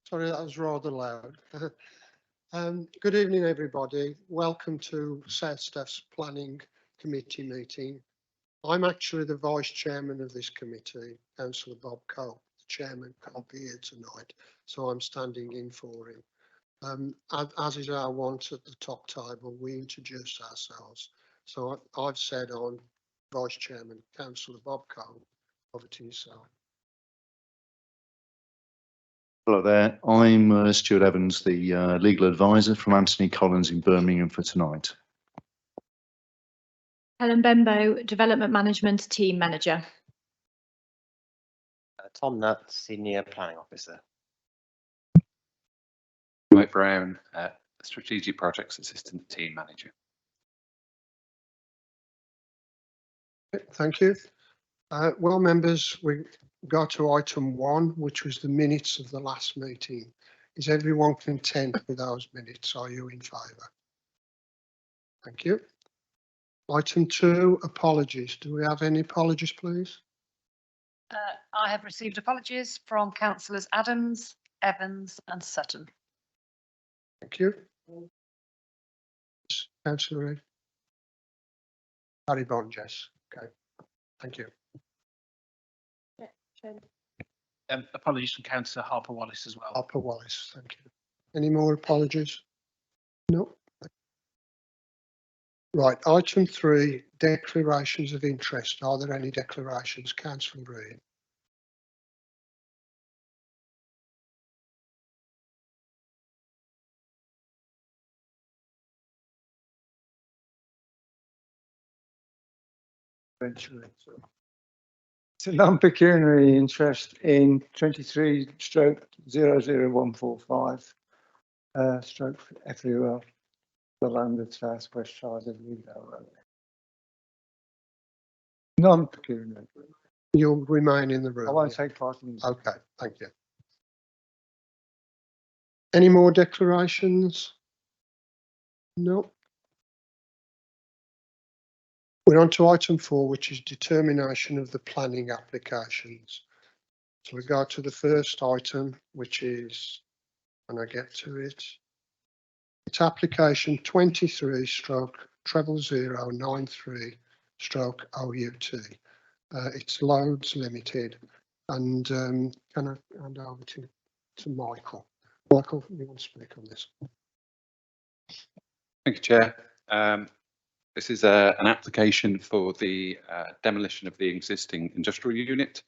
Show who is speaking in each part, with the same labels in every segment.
Speaker 1: Sorry, that was rather loud. Good evening, everybody. Welcome to South Staff's Planning Committee meeting. I'm actually the Vice Chairman of this committee, Councillor Bob Cole. The Chairman can't be here tonight, so I'm standing in for him. As is our wont at the top table, we introduce ourselves. So I've said I'm Vice Chairman, Councillor Bob Cole. Over to yourself.
Speaker 2: Hello there, I'm Stuart Evans, the legal advisor from Anthony Collins in Birmingham for tonight.
Speaker 3: Helen Bembo, Development Management Team Manager.
Speaker 4: Tom Nutt, Senior Planning Officer.
Speaker 5: Mike Brown, Strategic Projects Assistant Team Manager.
Speaker 1: Thank you. Well, members, we go to item 1, which was the minutes of the last meeting. Is everyone content with those minutes? Are you in favour? Thank you. Item 2, apologies. Do we have any apologies, please?
Speaker 6: I have received apologies from councillors Adams, Evans and Sutton.
Speaker 1: Thank you. Councillor Reid. Harry Bond, yes. Okay. Thank you.
Speaker 7: Apologies from Councillor Harper Wallace as well.
Speaker 1: Harper Wallace, thank you. Any more apologies? No. Right, item 3, declarations of interest. Are there any declarations? Councillor Reid.
Speaker 8: It's a non-pecuniary interest in 23/00145 stroke FUL, the land at South West side of Legal Road. Non-pecuniary.
Speaker 1: You'll remain in the room.
Speaker 8: I won't take part in this.
Speaker 1: Okay, thank you. Any more declarations? No. We're on to item 4, which is determination of the planning applications. So we go to the first item, which is, when I get to it, it's application 23/0093/OUT. It's Loads Limited. And can I hand over to Michael? Michael, you want to speak on this?
Speaker 5: Thank you, Chair. This is an application for the demolition of the existing industrial unit.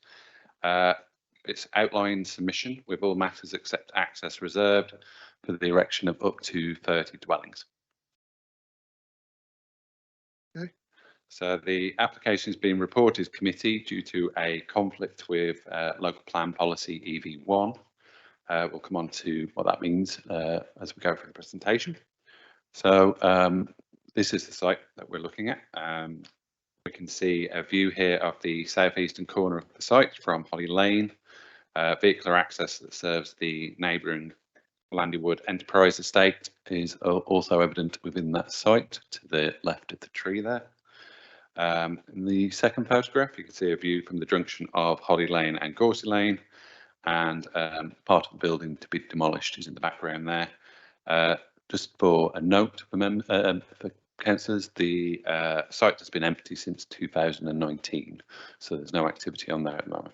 Speaker 5: It's outlined submission with all matters except access reserved for the erection of up to 30 dwellings.
Speaker 1: Okay.
Speaker 5: So the application is being reported to committee due to a conflict with local plan policy EV1. We'll come on to what that means as we go through the presentation. So this is the site that we're looking at. We can see a view here of the southeastern corner of the site from Holly Lane. Vehicular access that serves the neighbouring Landywood Enterprise estate is also evident within that site to the left of the tree there. In the second photograph, you can see a view from the junction of Holly Lane and Gorsey Lane, and part of the building to be demolished is in the background there. Just for a note for councillors, the site has been empty since 2019, so there's no activity on there at the moment.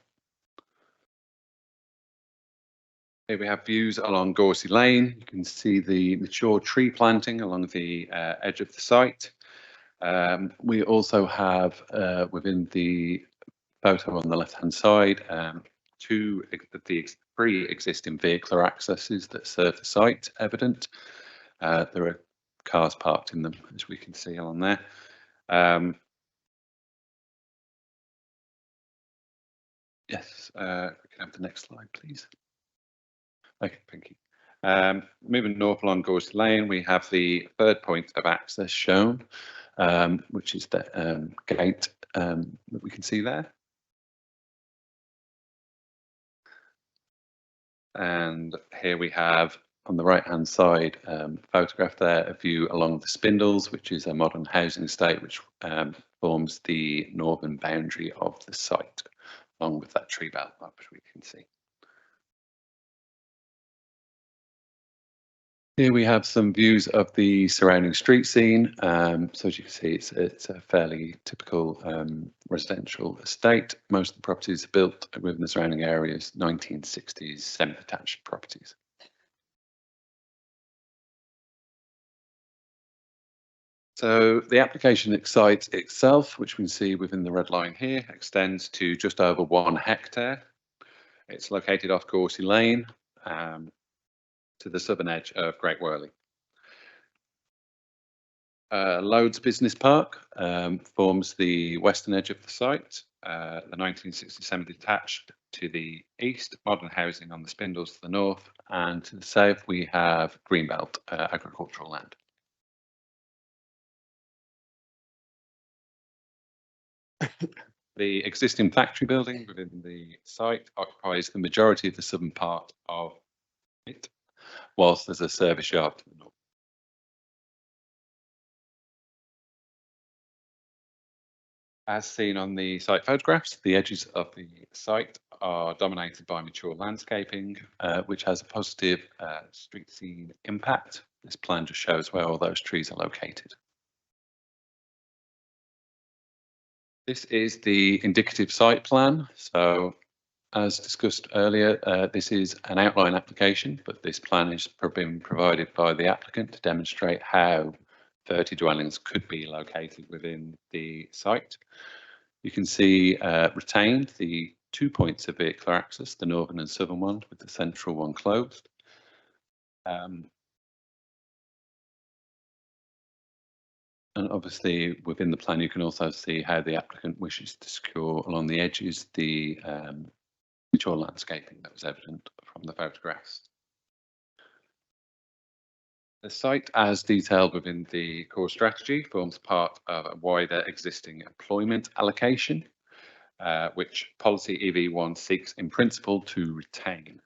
Speaker 5: Here we have views along Gorsey Lane. You can see the mature tree planting along the edge of the site. We also have within the photo on the left-hand side two pre-existing vehicular accesses that serve the site evident. There are cars parked in them, as we can see along there. Yes, we can have the next slide, please. Okay, thank you. Moving north along Gorsey Lane, we have the third point of access shown, which is the gate that we can see there. And here we have on the right hand side photograph there a view along the Spindles, which is a modern housing estate which forms the northern boundary of the site, along with that tree belt which we can see. Here we have some views of the surrounding street scene. So as you can see, it's a fairly typical residential estate. Most of the properties are built within the surrounding areas, 1960s semi-detached properties. So the application site itself, which we can see within the red line here, extends to just over 1 hectare. It's located off Gorsey Lane to the southern edge of Great Worley. Loads Business Park forms the western edge of the site. The 1967 detached to the east, modern housing on the Spindles to the north, and to the south we have Greenbelt agricultural land. The existing factory building within the site occupies the majority of the southern part of it, whilst there's a service yard to the north. As seen on the site photographs, the edges of the site are dominated by mature landscaping, which has a positive street scene impact. This plan just shows where all those trees are located. This is the indicative site plan. So as discussed earlier, this is an outline application, but this plan is being provided by the applicant to demonstrate how 30 dwellings could be located within the site. You can see retained the 2 points of vehicular access, the northern and southern one, with the central one closed. And obviously within the plan, you can also see how the applicant wishes to secure along the edges the mature landscaping that was evident from the photographs. The site, as detailed within the core strategy, forms part of a wider existing employment allocation, which policy EV1 seeks in principle to retain.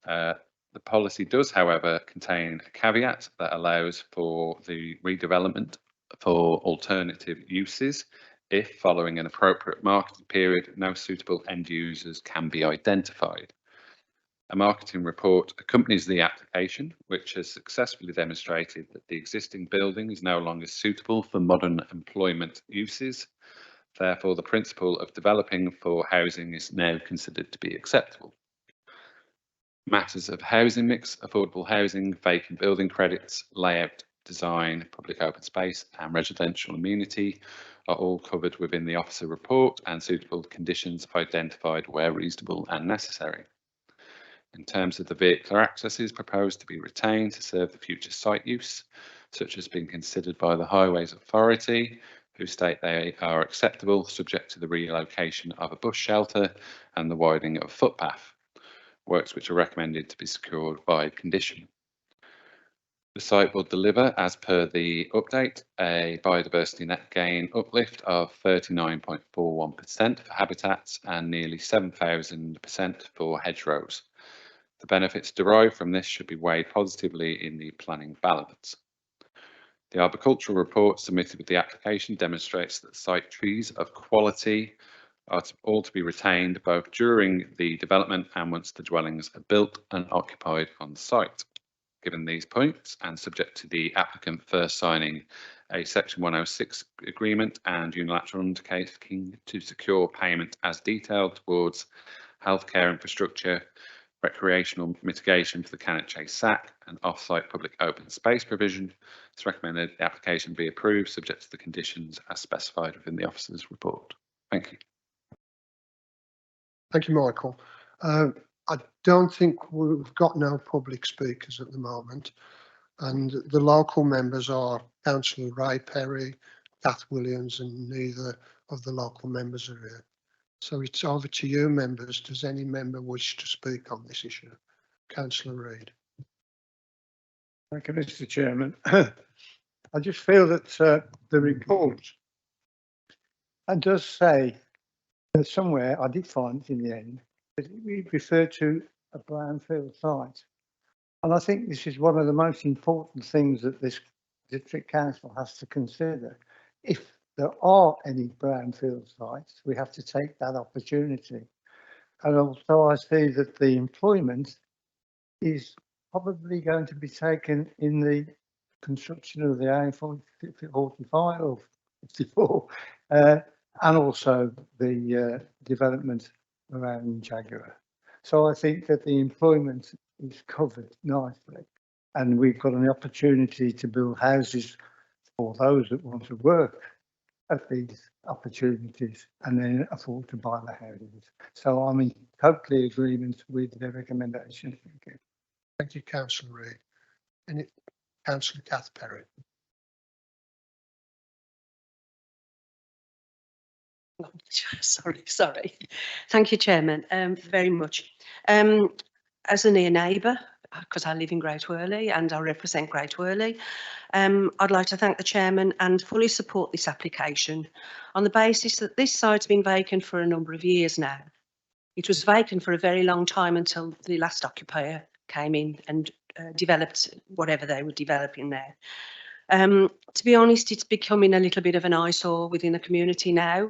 Speaker 5: The policy does, however, contain a caveat that allows for the redevelopment for alternative uses if, following an appropriate marketing period, no suitable end users can be identified. A marketing report accompanies the application, which has successfully demonstrated that the existing building is no longer suitable for modern employment uses. Therefore, the principle of developing for housing is now considered to be acceptable. Matters of housing mix, affordable housing, vacant building credits, layout, design, public open space and residential amenity are all covered within the officer report, and suitable conditions identified where reasonable and necessary. In terms of the vehicular accesses proposed to be retained to serve the future site use, such as being considered by the Highways Authority, who state they are acceptable subject to the relocation of a bus shelter and the widening of a footpath, works which are recommended to be secured by condition. The site will deliver, as per the update, a biodiversity net gain uplift of 39.41% for habitats and nearly 7,000% for hedgerows. The benefits derived from this should be weighed positively in the planning balance. The arboricultural report submitted with the application demonstrates that site trees of quality are all to be retained both during the development and once the dwellings are built and occupied on the site. Given these points, and subject to the applicant first signing a Section 106 agreement and unilateral undertaking to secure payment as detailed towards healthcare infrastructure, recreational mitigation for the Cannock Chase SAC and off-site public open space provision, it's recommended the application be approved subject to the conditions as specified within the officer's report. Thank you.
Speaker 1: Thank you, Michael. I don't think we've got no public speakers at the moment, and the local members are Councillor Ray Perry, Kath Williams, and neither of the local members are here. So it's over to you, members. Does any member wish to speak on this issue? Councillor Reid.
Speaker 8: Thank you, Mr. Chairman. I just feel that the report, and does say that somewhere, I did find it in the end, that we refer to a brownfield site. And I think this is one of the most important things that this district council has to consider. If there are any brownfield sites, we have to take that opportunity. And also I see that the employment is probably going to be taken in the construction of the A45 or 54, and also the development around Jaguar. So I think that the employment is covered nicely, and we've got an opportunity to build houses for those that want to work at these opportunities and then afford to buy the houses. So I'm in total agreement with the recommendation. Thank you.
Speaker 1: Thank you, Councillor Reid. And Councillor Kath Perry.
Speaker 9: Sorry. Thank you, Chairman, very much. As a near neighbour, because I live in Great Worley and I represent Great Worley, I'd like to thank the Chairman and fully support this application on the basis that this site's been vacant for a number of years now. It was vacant for a very long time until the last occupier came in and developed whatever they were developing there. To be honest, it's becoming a little bit of an eyesore within the community now.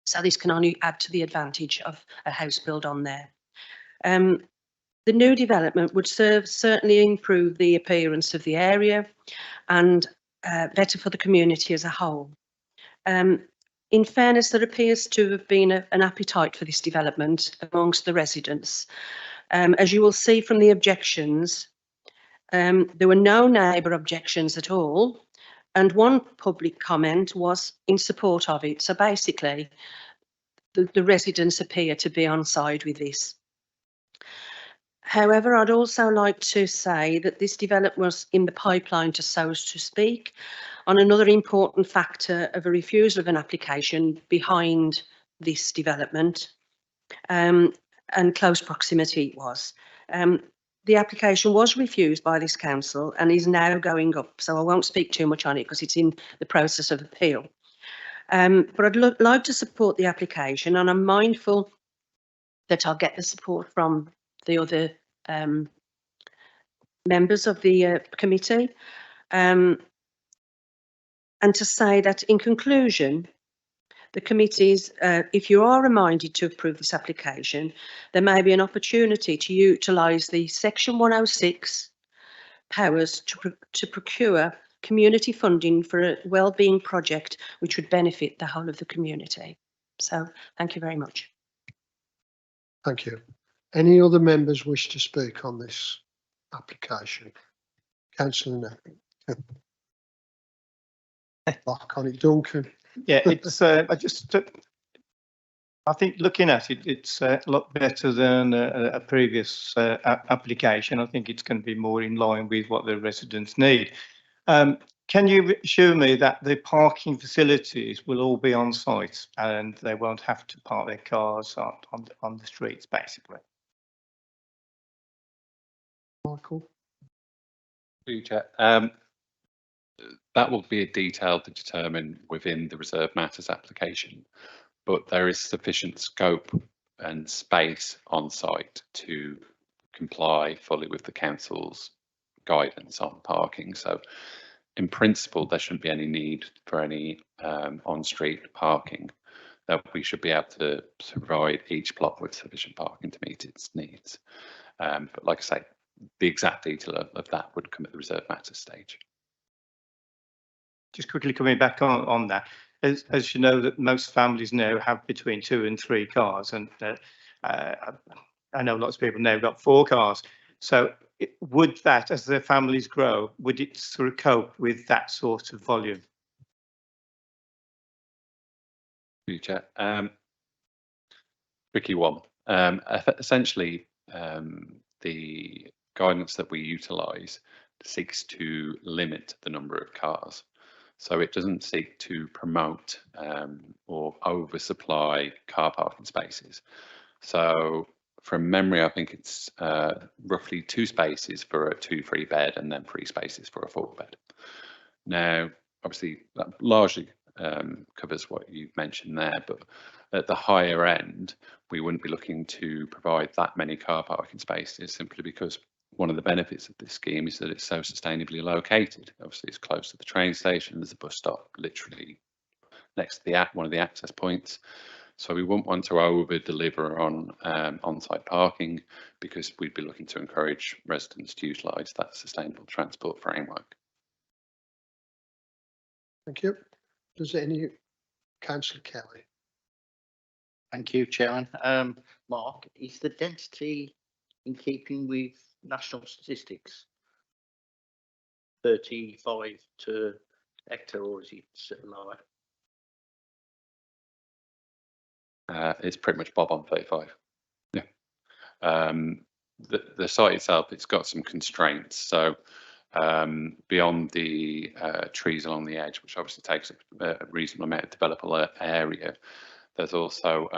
Speaker 9: So this can only add to the advantage of a house built on there. The new development would certainly improve the appearance of the area and better for the community as a whole. In fairness, there appears to have been an appetite for this development amongst the residents. As you will see from the objections, there were no neighbour objections at all, and one public comment was in support of it. So basically, the residents appear to be on side with this. However, I'd also like to say that this development was in the pipeline, so to speak, on another important factor of a refusal of an application behind this development, and close proximity it was. The application was refused by this council and is now going up, so I won't speak too much on it because it's in the process of appeal. But I'd like to support the application, and I'm mindful that I'll get the support from the other members of the committee. And to say that in conclusion, the committees, if you are reminded to approve this application, there may be an opportunity to utilise the Section 106 powers to procure community funding for a wellbeing project which would benefit the whole of the community. So thank you very much.
Speaker 1: Thank you. Any other members wish to speak on this application? Councillor Duncan.
Speaker 10: Yeah, it's I think looking at it, it's a lot better than a previous application. I think it's going to be more in line with what the residents need. Can you assure me that the parking facilities will all be on site and they won't have to park their cars on the streets, basically?
Speaker 1: Michael?
Speaker 5: That will be a detail to determine within the reserve matters application, but there is sufficient scope and space on site to comply fully with the council's guidance on parking. So in principle, there shouldn't be any need for any on-street parking, that we should be able to provide each plot with sufficient parking to meet its needs. But like I say, the exact detail of that would come at the reserve matters stage.
Speaker 10: Just quickly coming back on that, as you know, that most families now have between 2 and 3 cars, and I know lots of people now have got 4 cars. So would that, as their families grow, would it sort of cope with that sort of volume?
Speaker 5: Future, tricky one. Essentially, the guidance that we utilise seeks to limit the number of cars. So it doesn't seek to promote or oversupply car parking spaces. So from memory, I think it's roughly 2 spaces for a 2-3 bed and then 3 spaces for a 4 bed. Now, obviously, that largely covers what you've mentioned there, but at the higher end, we wouldn't be looking to provide that many car parking spaces simply because one of the benefits of this scheme is that it's so sustainably located. Obviously, it's close to the train station. There's a bus stop literally next to one of the access points. So we wouldn't want to over deliver on on-site parking because we'd be looking to encourage residents to utilise that sustainable transport framework.
Speaker 1: Thank you. Does any, Councillor Kelly?
Speaker 11: Thank you, Chairman. Mark, is the density in keeping with national statistics? 35 to hectare, or is it lower?
Speaker 5: It's pretty much bob on 35. Yeah. The site itself, it's got some constraints. So beyond the trees along the edge, which obviously takes a reasonable amount of developable area, there's also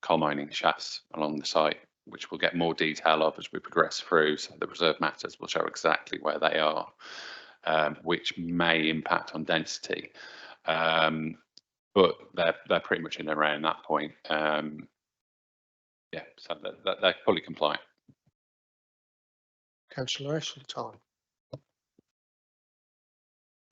Speaker 5: coal mining shafts along the site, which we'll get more detail of as we progress through. So the reserve matters will show exactly where they are, which may impact on density. But they're pretty much in around that point. Yeah, so they're fully compliant.
Speaker 1: Councillor Esseltine.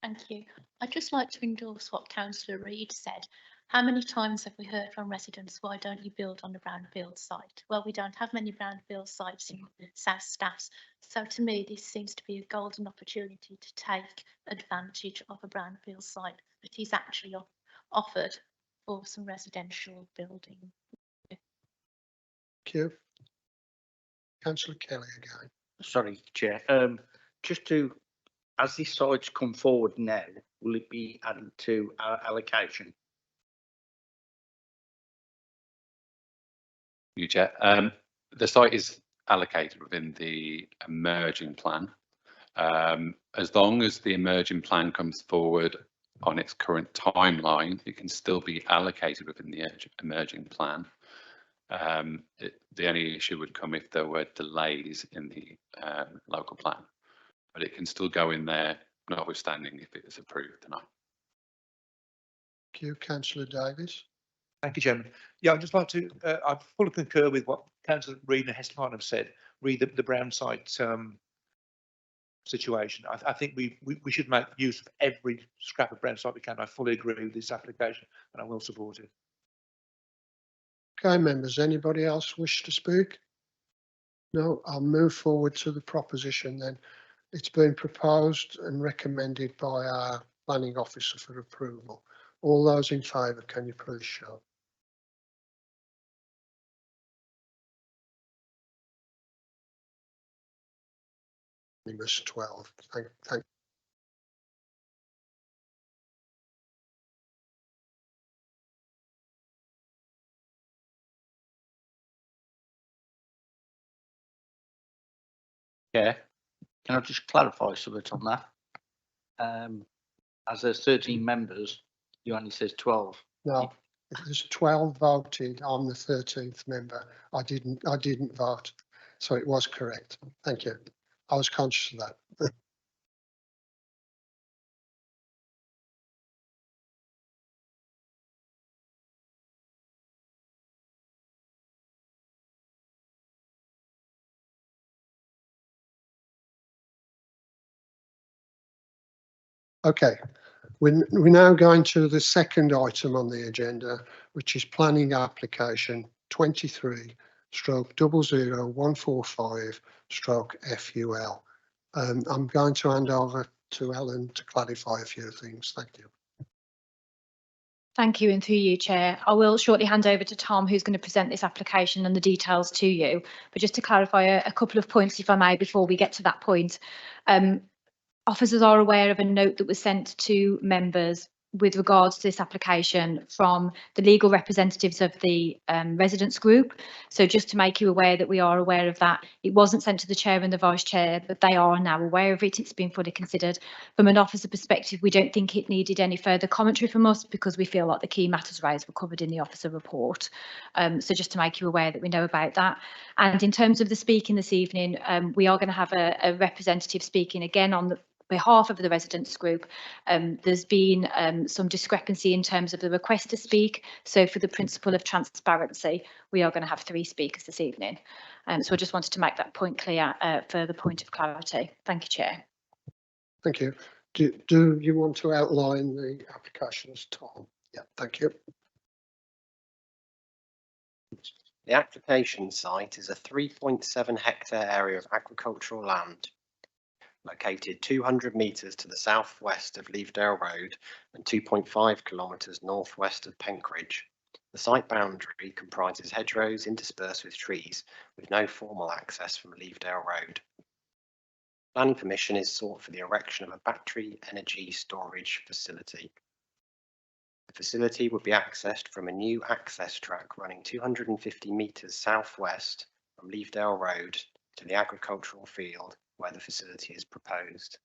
Speaker 12: Thank you. I'd just like to endorse what Councillor Reid said. How many times have we heard from residents, why don't you build on a brownfield site? Well, we don't have many brownfield sites in South Staffs. So to me, this seems to be a golden opportunity to take advantage of a brownfield site that is actually offered for some residential building.
Speaker 1: Thank you. Councillor Kelly again.
Speaker 11: Sorry, Chair. Just to, as this site's come forward now, will it be added to our allocation?
Speaker 5: You, Chair. The site is allocated within the emerging plan. As long as the emerging plan comes forward on its current timeline, it can still be allocated within the emerging plan. The only issue would come if there were delays in the local plan, but it can still go in there, notwithstanding if it is approved tonight.
Speaker 1: Thank you. Councillor Davis.
Speaker 13: Thank you, Chairman. Yeah, I'd just like to, I fully concur with what Councillor Reid and Hesseltine have said, read the brown site situation. I think we should make use of every scrap of brown site we can. I fully agree with this application and I will support it.
Speaker 1: Okay, members, anybody else wish to speak? No, I'll move forward to the proposition then. It's been proposed and recommended by our planning officer for approval. All those in favour, can you please show? Unanimous 12. Thank.
Speaker 11: Yeah. Can I just clarify something on that? As there's 13 members, you only says 12.
Speaker 1: No, there's 12 voted. I'm the 13th member. I didn't vote, so it was correct. Thank you. I was conscious of that. Okay, we're now going to the second item on the agenda, which is planning application 23/00145/FUL. I'm going to hand over to Ellen to clarify a few things. Thank you.
Speaker 3: Thank you, and through you, Chair. I will shortly hand over to Tom, who's going to present this application and the details to you. But just to clarify a couple of points, if I may, before we get to that point. Officers are aware of a note that was sent to members with regards to this application from the legal representatives of the residents group. So just to make you aware that we are aware of that. It wasn't sent to the chair and the vice chair, but they are now aware of it. It's been fully considered. From an officer perspective, we don't think it needed any further commentary from us because we feel like the key matters raised were covered in the officer report. So just to make you aware that we know about that. And in terms of the speaking this evening, we are going to have a representative speaking again on the behalf of the residents group. There's been some discrepancy in terms of the request to speak. So for the principle of transparency, we are going to have 3 speakers this evening. So I just wanted to make that point clear for the point of clarity. Thank you, Chair.
Speaker 1: Thank you. Do you want to outline the applications, Tom? Yeah, thank you.
Speaker 4: The application site is a 3.7 hectare area of agricultural land located 200 metres to the southwest of Leavedale Road and 2.5 kilometres northwest of Penkridge. The site boundary comprises hedgerows interspersed with trees, with no formal access from Leavedale Road. Planning permission is sought for the erection of a battery energy storage facility. The facility would be accessed from a new access track running 250 metres southwest from Leavedale Road to the agricultural field where the facility is proposed.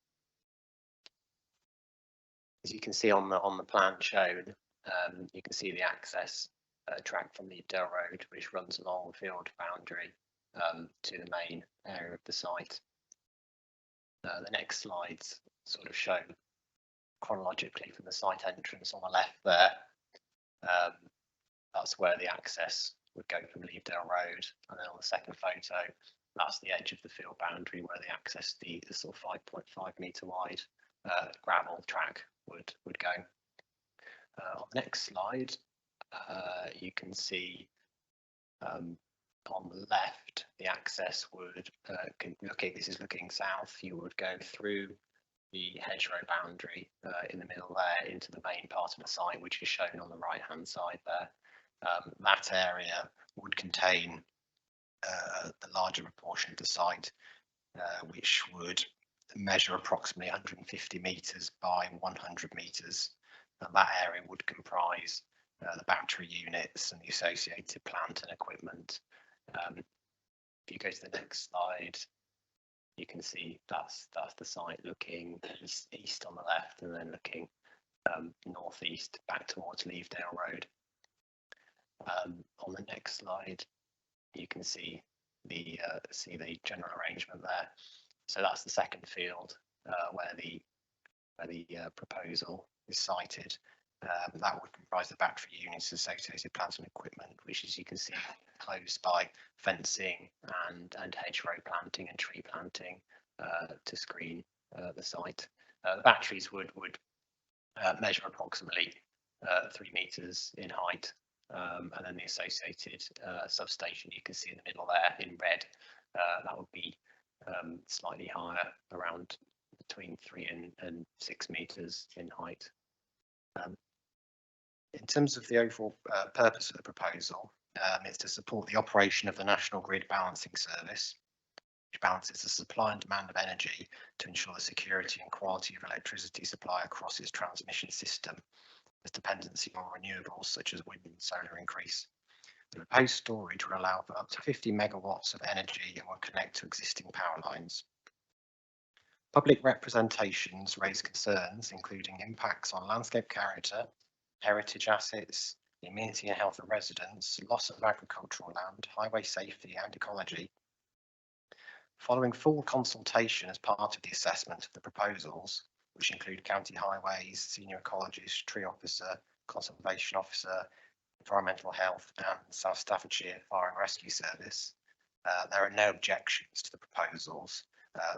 Speaker 4: As you can see on the plan shown, you can see the access track from Leavedale Road, which runs along the field boundary to the main area of the site. The next slides sort of show chronologically from the site entrance on the left there. That's where the access would go from Leavedale Road, and then on the second photo, that's the edge of the field boundary where the access, the sort of 5.5 metre wide gravel track would go. On the next slide, you can see on the left, the access would, this is looking south, you would go through the hedgerow boundary in the middle there into the main part of the site, which is shown on the right hand side there. That area would contain the larger proportion of the site, which would measure approximately 150 metres by 100 metres. And that area would comprise the battery units and the associated plant and equipment. If you go to the next slide, you can see that's the site looking east on the left, and then looking northeast back towards Leavedale Road. On the next slide, you can see the general arrangement there. So that's the second field where the proposal is sited. That would comprise the battery units, associated plants and equipment, which, as you can see, closed by fencing and hedgerow planting and tree planting to screen the site. The batteries would measure approximately 3 metres in height, and then the associated substation you can see in the middle there in red, that would be slightly higher, around between 3 and 6 metres in height. In terms of the overall purpose of the proposal, it's to support the operation of the National Grid Balancing Service, which balances the supply and demand of energy to ensure the security and quality of electricity supply across its transmission system, as dependency on renewables such as wind and solar increase. The proposed storage will allow for up to 50 megawatts of energy and will connect to existing power lines. Public representations raise concerns, including impacts on landscape character, heritage assets, the amenity and health of residents, loss of agricultural land, highway safety and ecology. Following full consultation as part of the assessment of the proposals, which include county highways, senior ecologist, tree officer, conservation officer, environmental health and South Staffordshire Fire and Rescue Service, there are no objections to the proposals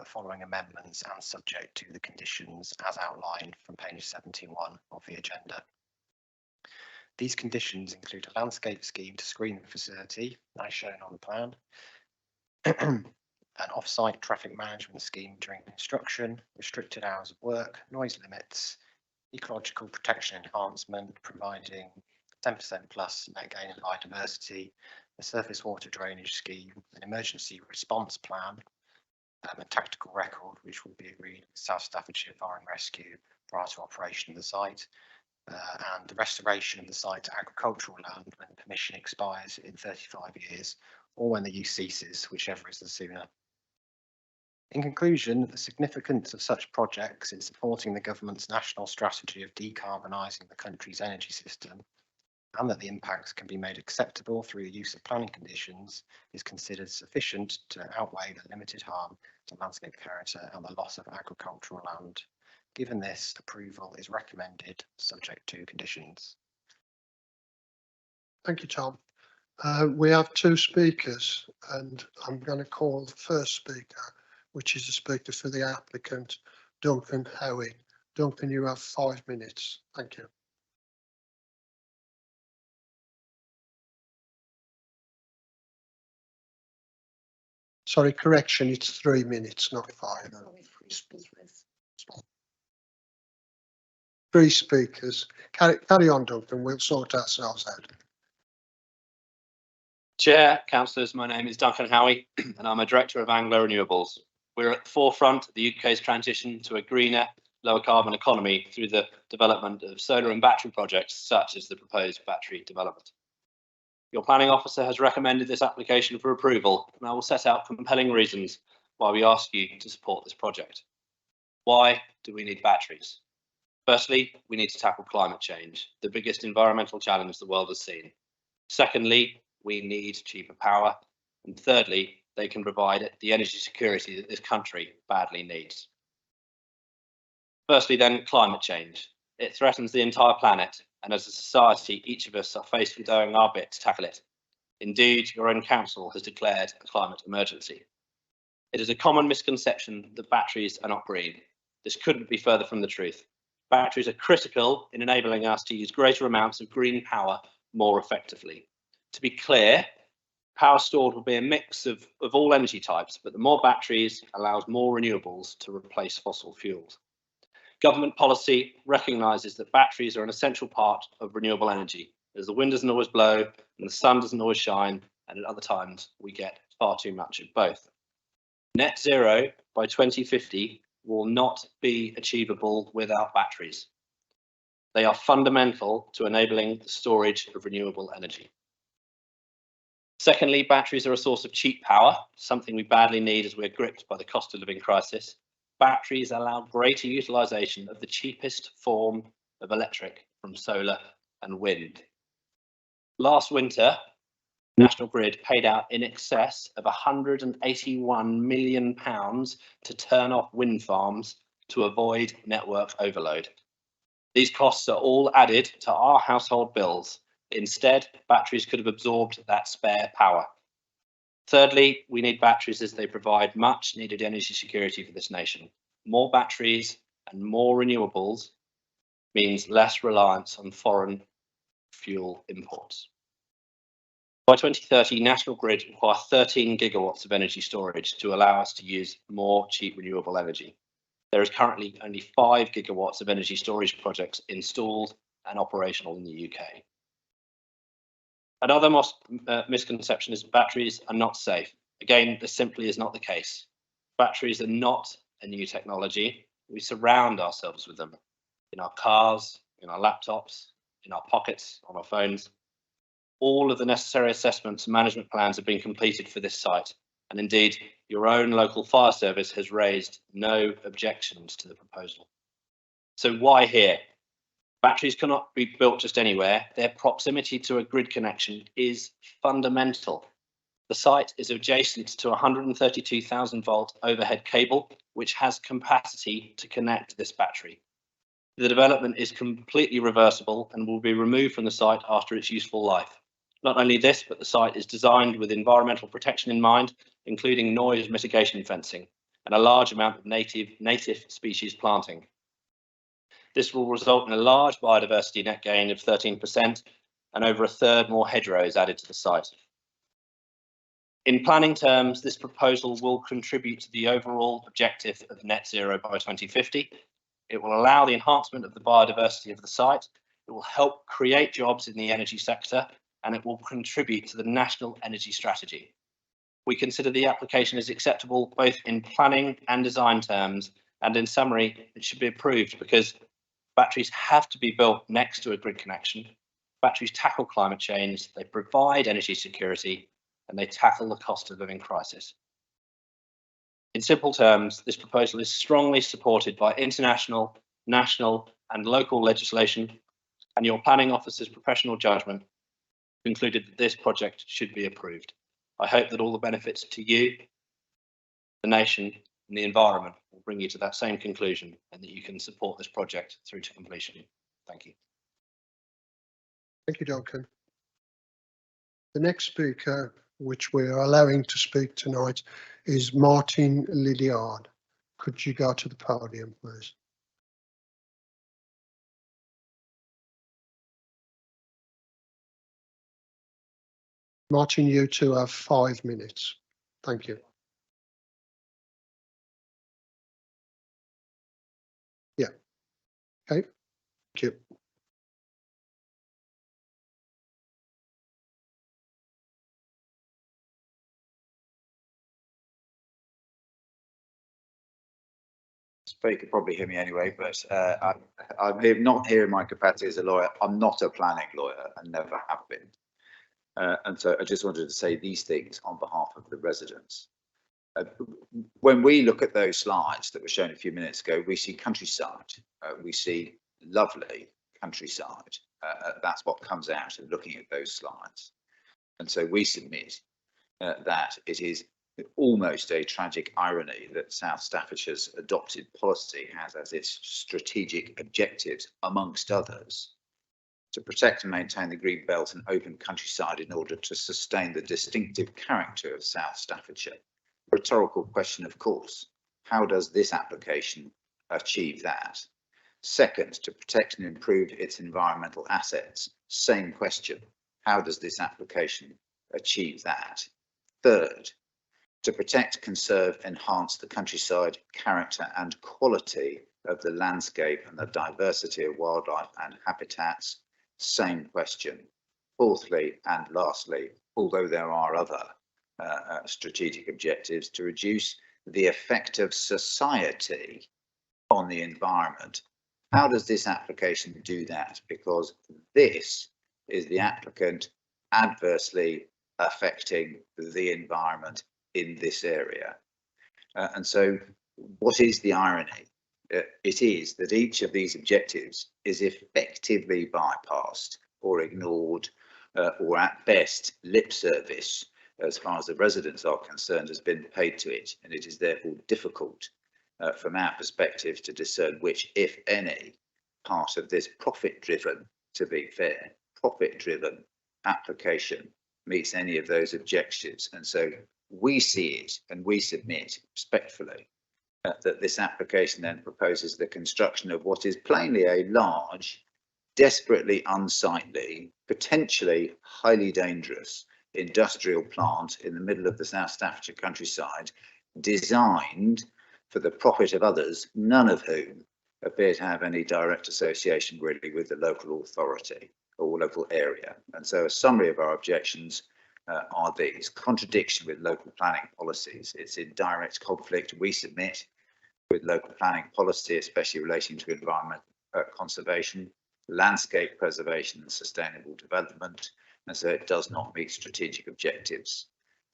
Speaker 4: following amendments and subject to the conditions as outlined from page 71 of the agenda. These conditions include a landscape scheme to screen the facility, as shown on the plan, an off-site traffic management scheme during construction, restricted hours of work, noise limits, ecological protection enhancement, providing 10% plus net gain in biodiversity, a surface water drainage scheme, an emergency response plan, a tactical record, which will be agreed with South Staffordshire Fire and Rescue prior to operation of the site, and the restoration of the site to agricultural land when permission expires in 35 years, or when the use ceases, whichever is the sooner. In conclusion, the significance of such projects in supporting the government's national strategy of decarbonising the country's energy system, and that the impacts can be made acceptable through the use of planning conditions, is considered sufficient to outweigh the limited harm to landscape character and the loss of agricultural land. Given this, approval is recommended, subject to conditions.
Speaker 1: Thank you, Tom. We have two speakers, and I'm going to call the first speaker, which is the speaker for the applicant, Duncan Howie. Duncan, you have 5 minutes. Thank you. Sorry, correction, it's 3 minutes, not 5. 3 speakers. Carry on, Duncan, we'll sort ourselves out.
Speaker 14: Chair, councillors, my name is Duncan Howie and I'm a Director of Anglo Renewables. We're at the forefront of the UK's transition to a greener, lower carbon economy through the development of solar and battery projects such as the proposed battery development. Your planning officer has recommended this application for approval and I will set out compelling reasons why we ask you to support this project. Why do we need batteries? Firstly, we need to tackle climate change, the biggest environmental challenge the world has seen. Secondly, we need cheaper power. And thirdly, they can provide the energy security that this country badly needs. Firstly, then, climate change. It threatens the entire planet, and as a society, each of us are faced with doing our bit to tackle it. Indeed, your own council has declared a climate emergency. It is a common misconception that batteries are not green. This couldn't be further from the truth. Batteries are critical in enabling us to use greater amounts of green power more effectively. To be clear, power stored will be a mix of all energy types, but the more batteries allows more renewables to replace fossil fuels. Government policy recognises that batteries are an essential part of renewable energy, as the wind doesn't always blow and the sun doesn't always shine, and at other times we get far too much of both. Net zero by 2050 will not be achievable without batteries. They are fundamental to enabling the storage of renewable energy. Secondly, batteries are a source of cheap power, something we badly need as we're gripped by the cost of living crisis. Batteries allow greater utilisation of the cheapest form of electric from solar and wind. Last winter, National Grid paid out in excess of £181 million to turn off wind farms to avoid network overload. These costs are all added to our household bills. Instead, batteries could have absorbed that spare power. Thirdly, we need batteries as they provide much needed energy security for this nation. More batteries and more renewables means less reliance on foreign fuel imports. By 2030, National Grid require 13 gigawatts of energy storage to allow us to use more cheap renewable energy. There is currently only 5 gigawatts of energy storage projects installed and operational in the UK. Another misconception is batteries are not safe. Again, this simply is not the case. Batteries are not a new technology. We surround ourselves with them in our cars, in our laptops, in our pockets, on our phones. All of the necessary assessments and management plans have been completed for this site. And indeed, your own local fire service has raised no objections to the proposal. So why here? Batteries cannot be built just anywhere. Their proximity to a grid connection is fundamental. The site is adjacent to a 132,000 volt overhead cable, which has capacity to connect this battery. The development is completely reversible and will be removed from the site after its useful life. Not only this, but the site is designed with environmental protection in mind, including noise mitigation fencing and a large amount of native species planting. This will result in a large biodiversity net gain of 13% and over a third more hedgerows added to the site. In planning terms, this proposal will contribute to the overall objective of net zero by 2050. It will allow the enhancement of the biodiversity of the site. It will help create jobs in the energy sector, and it will contribute to the national energy strategy. We consider the application as acceptable both in planning and design terms, and in summary, it should be approved because batteries have to be built next to a grid connection. Batteries tackle climate change, they provide energy security, and they tackle the cost of living crisis. In simple terms, this proposal is strongly supported by international, national, and local legislation, and your planning officer's professional judgment concluded that this project should be approved. I hope that all the benefits to you, the nation, and the environment will bring you to that same conclusion and that you can support this project through to completion. Thank you.
Speaker 1: Thank you, Duncan. The next speaker, which we are allowing to speak tonight, is Martin Lydiard. Could you go to the podium, please? Martin, you two have 5 minutes. Thank you. Okay, thank you.
Speaker 15: You could probably hear me anyway, but I'm here, not here in my capacity as a lawyer. I'm not a planning lawyer and never have been. And so I just wanted to say these things on behalf of the residents. When we look at those slides that were shown a few minutes ago, we see countryside. We see lovely countryside. That's what comes out of looking at those slides. And so we submit that it is almost a tragic irony that South Staffordshire's adopted policy has as its strategic objectives, amongst others, to protect and maintain the green belt and open countryside in order to sustain the distinctive character of South Staffordshire. Rhetorical question, of course. How does this application achieve that? Second, to protect and improve its environmental assets. Same question. How does this application achieve that? Third, to protect, conserve, enhance the countryside character and quality of the landscape and the diversity of wildlife and habitats. Same question. Fourthly and lastly, although there are other strategic objectives, to reduce the effect of society on the environment. How does this application do that? Because this is the applicant adversely affecting the environment in this area. And so what is the irony? It is that each of these objectives is effectively bypassed or ignored, or at best lip service, as far as the residents are concerned, has been paid to it. And it is therefore difficult from our perspective to discern which, if any, part of this profit-driven, to be fair, profit-driven application meets any of those objectives. And so we see it and we submit respectfully that this application then proposes the construction of what is plainly a large, desperately unsightly, potentially highly dangerous industrial plant in the middle of the South Staffordshire countryside, designed for the profit of others, none of whom appear to have any direct association really with the local authority or local area. And so a summary of our objections are these: contradiction with local planning policies. It's in direct conflict, we submit, with local planning policy, especially relating to environment conservation, landscape preservation and sustainable development, and so it does not meet strategic objectives.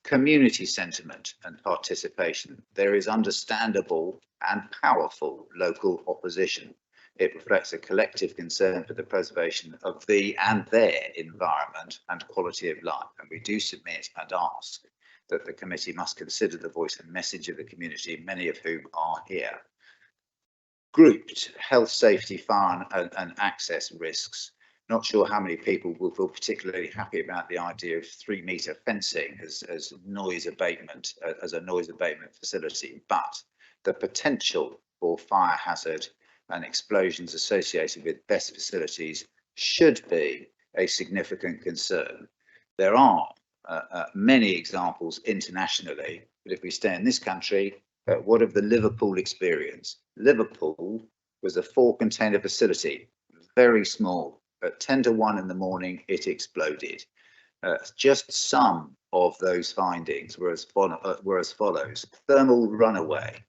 Speaker 15: Community sentiment and participation. There is understandable and powerful local opposition. It reflects a collective concern for the preservation of the and their environment and quality of life. And we do submit and ask that the committee must consider the voice and message of the community, many of whom are here. Grouped health, safety, fire and access risks. Not sure how many people will feel particularly happy about the idea of 3-metre fencing as noise abatement, as a noise abatement facility, but the potential for fire hazard and explosions associated with BESS facilities should be a significant concern. There are many examples internationally, but if we stay in this country, what of the Liverpool experience? Liverpool was a 4-container facility, very small. At 10 to 1 in the morning, it exploded. Just some of those findings were as follows. Thermal runaway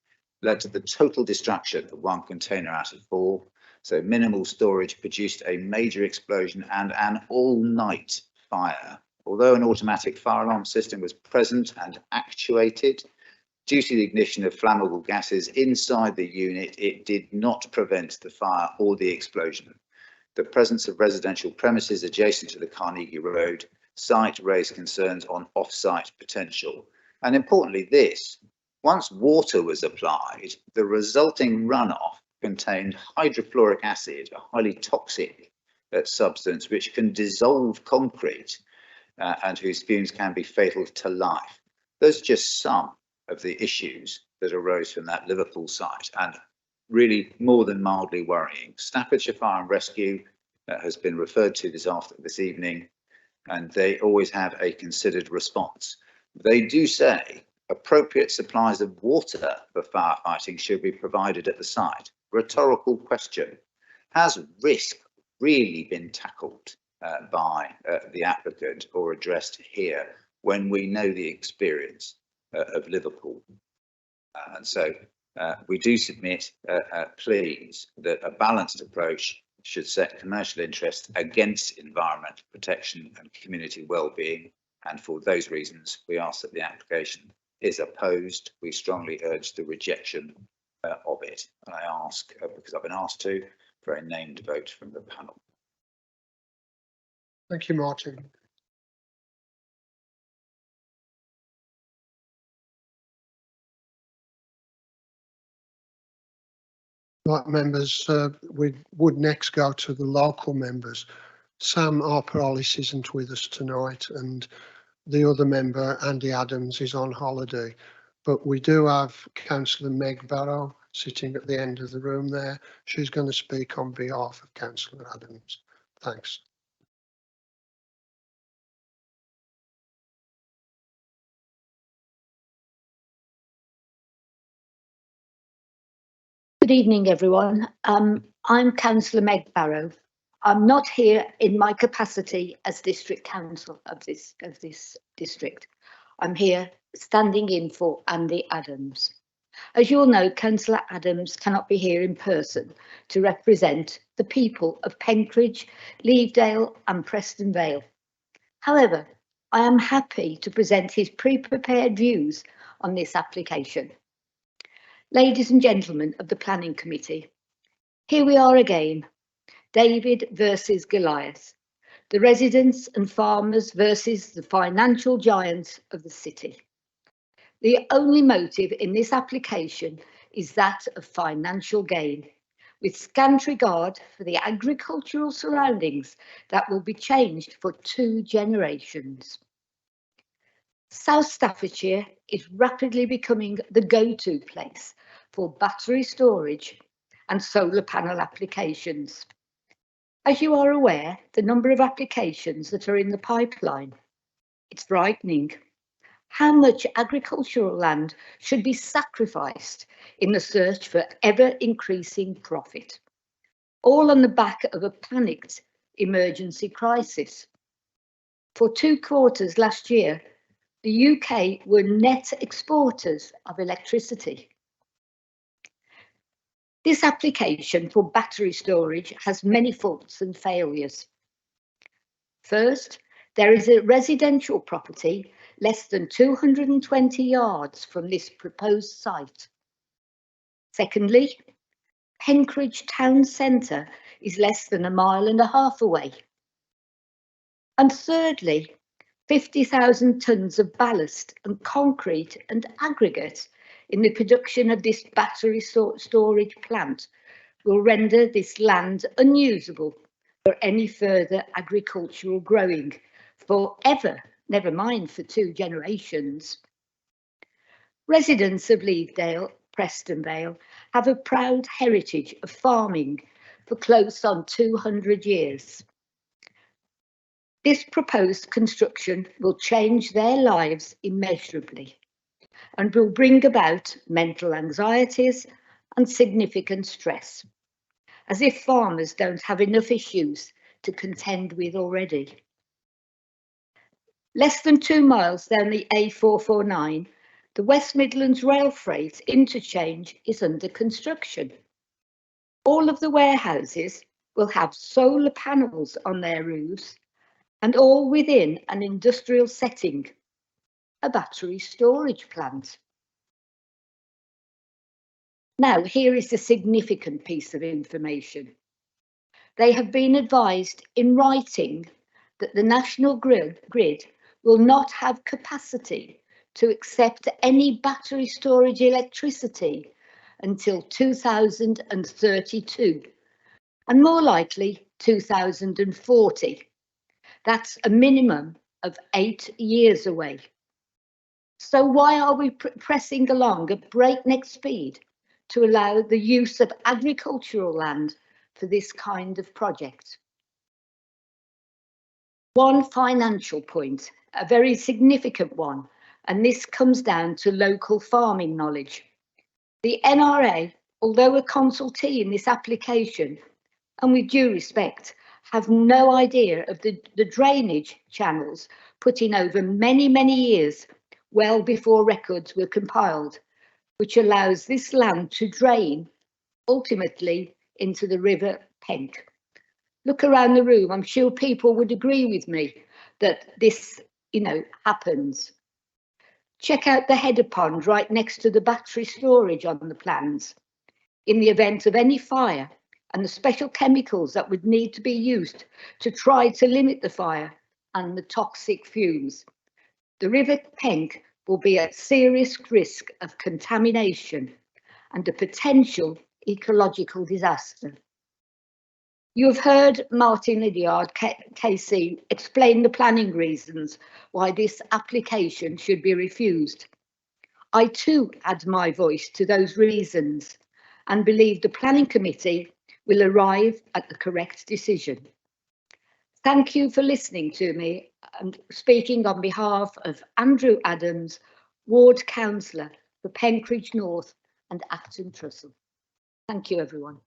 Speaker 15: led to the total destruction of 1 container out of 4. So minimal storage produced a major explosion and an all-night fire. Although an automatic fire alarm system was present and actuated, due to the ignition of flammable gases inside the unit, it did not prevent the fire or the explosion. The presence of residential premises adjacent to the Carnegie Road site raised concerns on off-site potential. And importantly, once water was applied, the resulting runoff contained hydrofluoric acid, a highly toxic substance which can dissolve concrete and whose fumes can be fatal to life. Those are just some of the issues that arose from that Liverpool site, and really more than mildly worrying. Staffordshire Fire and Rescue has been referred to this evening, and they always have a considered response. They do say appropriate supplies of water for firefighting should be provided at the site. Rhetorical question. Has risk really been tackled by the applicant or addressed here when we know the experience of Liverpool? And so we do submit, please, that a balanced approach should set commercial interests against environmental protection and community well-being. And for those reasons, we ask that the application is opposed. We strongly urge the rejection of it. And I ask, because I've been asked to, for a named vote from the panel.
Speaker 1: Thank you, Martin. Right, members, we would next go to the local members. Sam Harper-Ollis isn't with us tonight, and the other member, Andy Adams, is on holiday. But we do have Councillor Meg Barrow sitting at the end of the room there. She's going to speak on behalf of Councillor Adams. Thanks.
Speaker 16: Good evening, everyone. I'm Councillor Meg Barrow. I'm not here in my capacity as District Council of this district. I'm here standing in for Andy Adams. As you all know, Councillor Adams cannot be here in person to represent the people of Penkridge, Levedale and Preston Vale. However, I am happy to present his pre-prepared views on this application. Ladies and gentlemen of the Planning Committee, here we are again, David versus Goliath, the residents and farmers versus the financial giants of the city. The only motive in this application is that of financial gain, with scant regard for the agricultural surroundings that will be changed for 2 generations. South Staffordshire is rapidly becoming the go-to place for battery storage and solar panel applications. As you are aware, the number of applications that are in the pipeline, it's frightening. How much agricultural land should be sacrificed in the search for ever-increasing profit? All on the back of a panicked emergency crisis. For 2 quarters last year, the UK were net exporters of electricity. This application for battery storage has many faults and failures. First, there is a residential property less than 220 yards from this proposed site. Secondly, Penkridge town centre is less than 1.5 miles away. And thirdly, 50,000 tonnes of ballast and concrete and aggregate in the production of this battery storage plant will render this land unusable for any further agricultural growing forever, never mind for 2 generations. Residents of Levedale, Preston Vale have a proud heritage of farming for close on 200 years. This proposed construction will change their lives immeasurably and will bring about mental anxieties and significant stress, as if farmers don't have enough issues to contend with already. Less than 2 miles down the A449, the West Midlands Rail Freight interchange is under construction. All of the warehouses will have solar panels on their roofs, and all within an industrial setting, a battery storage plant. Now, here is the significant piece of information. They have been advised in writing that the national grid will not have capacity to accept any battery storage electricity until 2032, and more likely 2040. That's a minimum of 8 years away. So why are we pressing along at breakneck speed to allow the use of agricultural land for this kind of project? One financial point, a very significant one, and this comes down to local farming knowledge. The NRA, although a consultee in this application, and with due respect, have no idea of the drainage channels put in over many, many years, well before records were compiled, which allows this land to drain ultimately into the River Penk. Look around the room, I'm sure people would agree with me that this, happens. Check out the header pond right next to the battery storage on the plans. In the event of any fire, and the special chemicals that would need to be used to try to limit the fire and the toxic fumes, the River Penk will be at serious risk of contamination and a potential ecological disaster. You have heard Martin Lydiard, KC, explain the planning reasons why this application should be refused. I too add my voice to those reasons and believe the Planning Committee will arrive at the correct decision. Thank you for listening to me and speaking on behalf of Andrew Adams, Ward Councillor for Penkridge North and Acton Trussell. Thank you, everyone.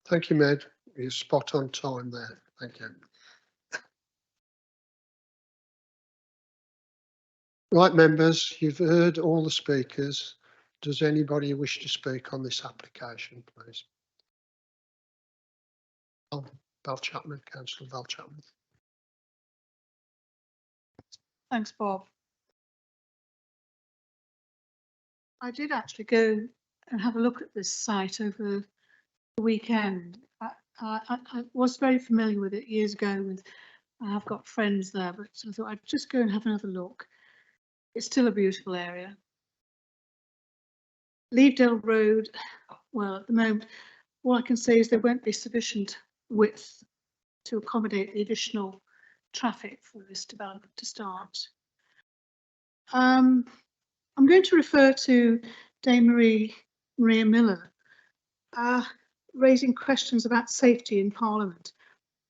Speaker 1: Thank you, Med. You're spot on time there. Thank you. Right, members, you've heard all the speakers. Does anybody wish to speak on this application, please? Val Chapman, Councillor Val Chapman.
Speaker 17: Thanks, Bob. I did actually go and have a look at this site over the weekend. I was very familiar with it years ago. I've got friends there, but I thought I'd just go and have another look. It's still a beautiful area. Levedale Road, well, at the moment, all I can say is there won't be sufficient width to accommodate the additional traffic for this development to start. I'm going to refer to Dame Maria Miller, raising questions about safety in Parliament.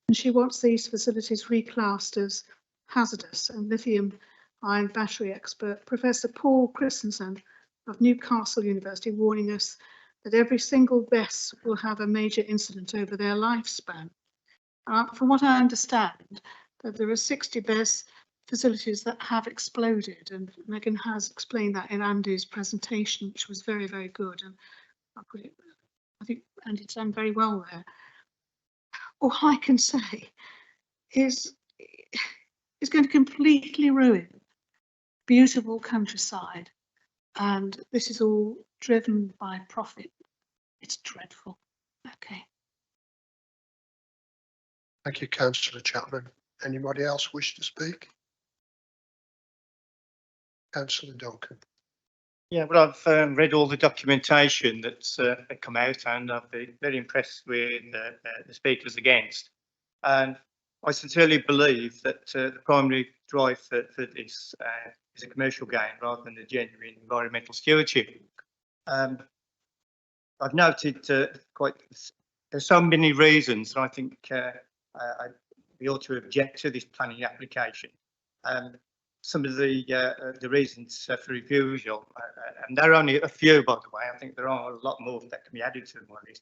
Speaker 17: And she wants these facilities reclassed as hazardous, and lithium-ion battery expert Professor Paul Christensen of Newcastle University warning us that every single BESS will have a major incident over their lifespan. From what I understand, that there are 60 BESS facilities that have exploded, and Megan has explained that in Andy's presentation, which was very, very good. And I think Andy's done very well there. All I can say is it's going to completely ruin beautiful countryside, and this is all driven by profit. It's dreadful. Okay.
Speaker 1: Thank you, Councillor Chapman. Anybody else wish to speak? Councillor Duncan.
Speaker 10: Yeah, well, I've read all the documentation that's come out, and I've been very impressed with the speakers against. And I sincerely believe that the primary drive for this is a commercial gain rather than a genuine environmental stewardship. I've noted there's so many reasons, and I think we ought to object to this planning application. Some of the reasons for refusal, and there are only a few, by the way. I think there are a lot more that can be added to my list.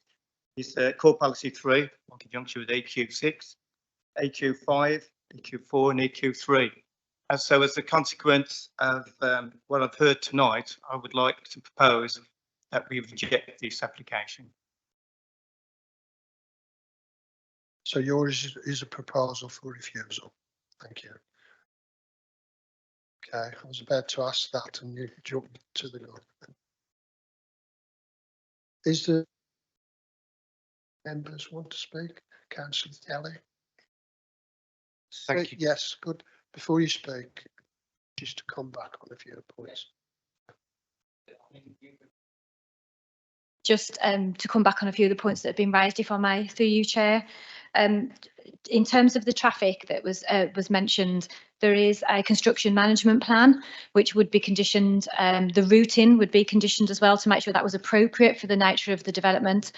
Speaker 10: Is Core Policy 3 in conjunction with EQ6, EQ5, EQ4 and EQ3. And so as a consequence of what I've heard tonight, I would like to propose that we reject this application.
Speaker 1: So yours is a proposal for refusal. Thank you. Okay, I was about to ask that and you jumped to the gun. Is the members want to speak? Councillor Kelly.
Speaker 13: Thank you.
Speaker 1: Yes, good. Before you speak, just to come back on a few points.
Speaker 3: Just to come back on a few of the points that have been raised, if I may, through you, Chair. In terms of the traffic that was mentioned, there is a construction management plan which would be conditioned. The routing would be conditioned as well to make sure that was appropriate for the nature of the development.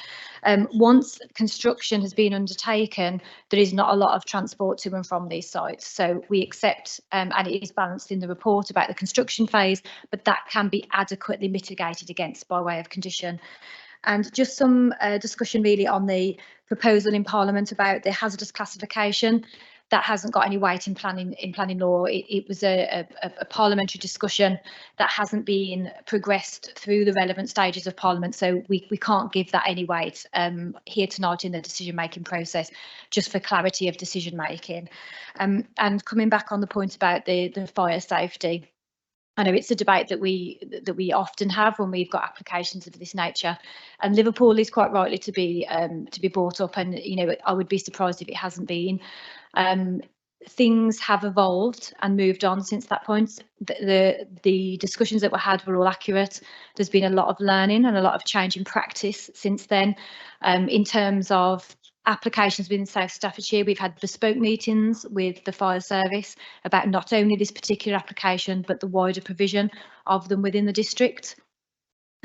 Speaker 3: Once construction has been undertaken, there is not a lot of transport to and from these sites. So we accept, and it is balanced in the report about the construction phase, but that can be adequately mitigated against by way of condition. And just some discussion really on the proposal in Parliament about the hazardous classification. That hasn't got any weight in planning law. It was a parliamentary discussion that hasn't been progressed through the relevant stages of Parliament, so we can't give that any weight here tonight in the decision making process, just for clarity of decision making. And coming back on the point about the fire safety, I know it's a debate that we often have when we've got applications of this nature, and Liverpool is quite rightly to be brought up, and you know, I would be surprised if it hasn't been. Things have evolved and moved on since that point. The discussions that were had were all accurate. There's been a lot of learning and a lot of change in practice since then. In terms of applications within South Staffordshire, we've had bespoke meetings with the fire service about not only this particular application, but the wider provision of them within the district.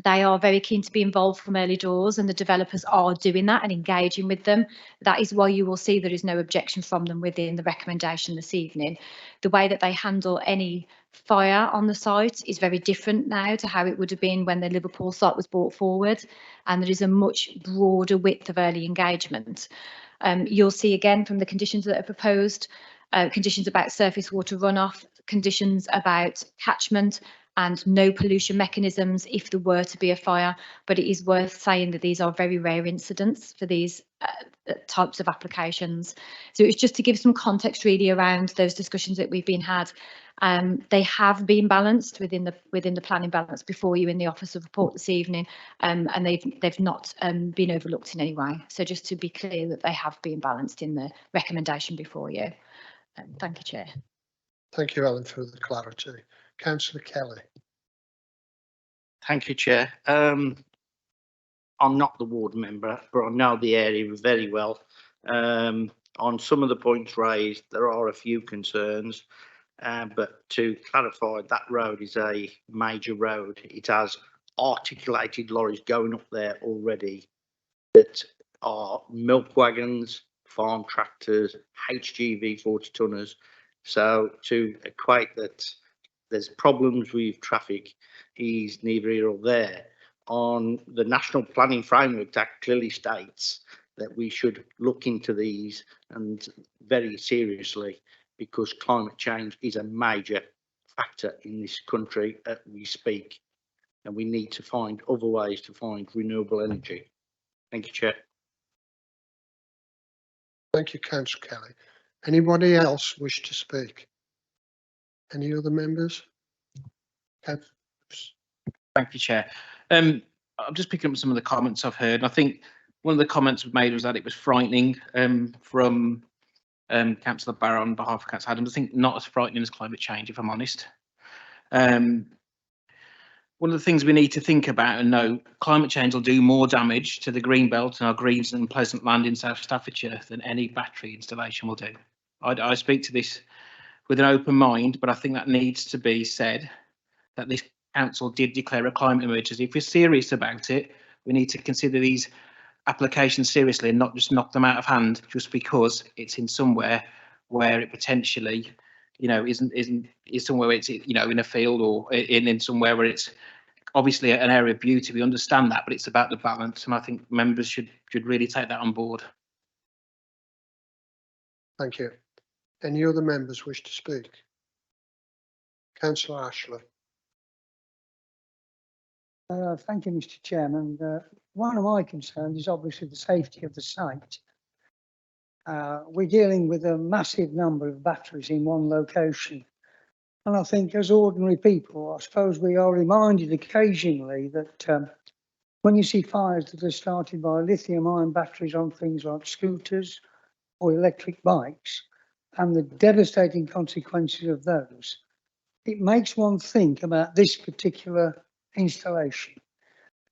Speaker 3: They are very keen to be involved from early doors, and the developers are doing that and engaging with them. That is why you will see there is no objection from them within the recommendation this evening. The way that they handle any fire on the site is very different now to how it would have been when the Liverpool site was brought forward, and there is a much broader width of early engagement. You'll see again from the conditions that are proposed, conditions about surface water runoff, conditions about catchment, and no pollution mechanisms if there were to be a fire. But it is worth saying that these are very rare incidents for these types of applications. So it's just to give some context really around those discussions that we've been had. They have been balanced within the planning balance before you in the Office of Report this evening, and they've not been overlooked in any way. So just to be clear that they have been balanced in the recommendation before you. Thank you, Chair.
Speaker 1: Thank you, Ellen, for the clarity. Councillor Kelly.
Speaker 11: Thank you, Chair. I'm not the ward member, but I know the area very well. On some of the points raised, there are a few concerns, but to clarify, that road is a major road. It has articulated lorries going up there already that are milk wagons, farm tractors, HGV 40 tonners. So to equate that there's problems with traffic is neither here or there. On the National Planning Framework Act clearly states that we should look into these and very seriously, because climate change is a major factor in this country as we speak, and we need to find other ways to find renewable energy. Thank you, Chair.
Speaker 1: Thank you, Councillor Kelly. Anybody else wish to speak? Any other members?
Speaker 7: Thank you, Chair. I'm just picking up some of the comments I've heard. I think one of the comments we made was that it was frightening from Councillor Barrow on behalf of Councillor Adams. I think not as frightening as climate change, if I'm honest. One of the things we need to think about and know, climate change will do more damage to the green belt and our greens and pleasant land in South Staffordshire than any battery installation will do. I speak to this with an open mind, but I think that needs to be said, that this council did declare a climate emergency. If we're serious about it, we need to consider these applications seriously and not just knock them out of hand just because it's in somewhere where it potentially, you know, is somewhere where it's, you know, in a field or in somewhere where it's obviously an area of beauty. We understand that, but it's about the balance, and I think members should really take that on board.
Speaker 1: Thank you. Any other members wish to speak? Councillor Ashley.
Speaker 8: Thank you, Mr. Chairman. One of my concerns is obviously the safety of the site. We're dealing with a massive number of batteries in one location. And I think as ordinary people, I suppose we are reminded occasionally that when you see fires that are started by lithium-ion batteries on things like scooters or electric bikes, and the devastating consequences of those, it makes one think about this particular installation.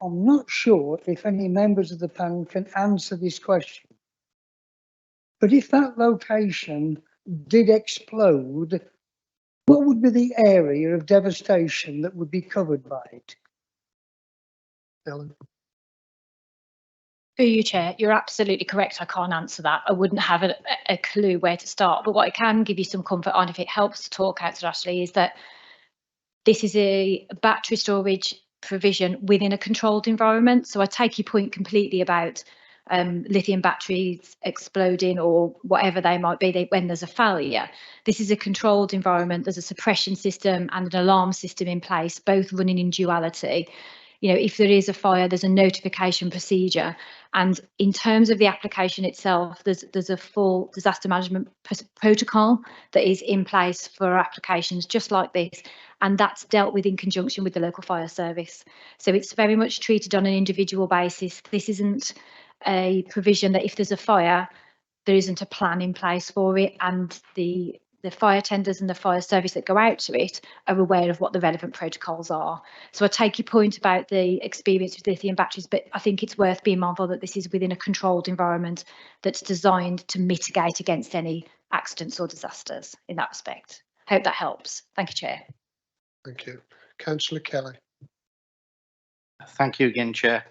Speaker 8: I'm not sure if any members of the panel can answer this question. But if that location did explode, what would be the area of devastation that would be covered by it?
Speaker 1: Ellen.
Speaker 3: Through you, Chair, you're absolutely correct. I can't answer that. I wouldn't have a clue where to start. But what I can give you some comfort on, if it helps to talk, Councillor Ashley, is that this is a battery storage provision within a controlled environment. So I take your point completely about lithium batteries exploding or whatever they might be when there's a failure. This is a controlled environment. There's a suppression system and an alarm system in place, both running in duality. You know, if there is a fire, there's a notification procedure. And in terms of the application itself, there's a full disaster management protocol that is in place for applications just like this. And that's dealt with in conjunction with the local fire service. So it's very much treated on an individual basis. This isn't a provision that if there's a fire, there isn't a plan in place for it, and the fire tenders and the fire service that go out to it are aware of what the relevant protocols are. So I take your point about the experience with lithium batteries, but I think it's worth being mindful that this is within a controlled environment that's designed to mitigate against any accidents or disasters in that respect. Hope that helps. Thank you, Chair.
Speaker 1: Thank you. Councillor Kelly.
Speaker 11: Thank you again, Chair.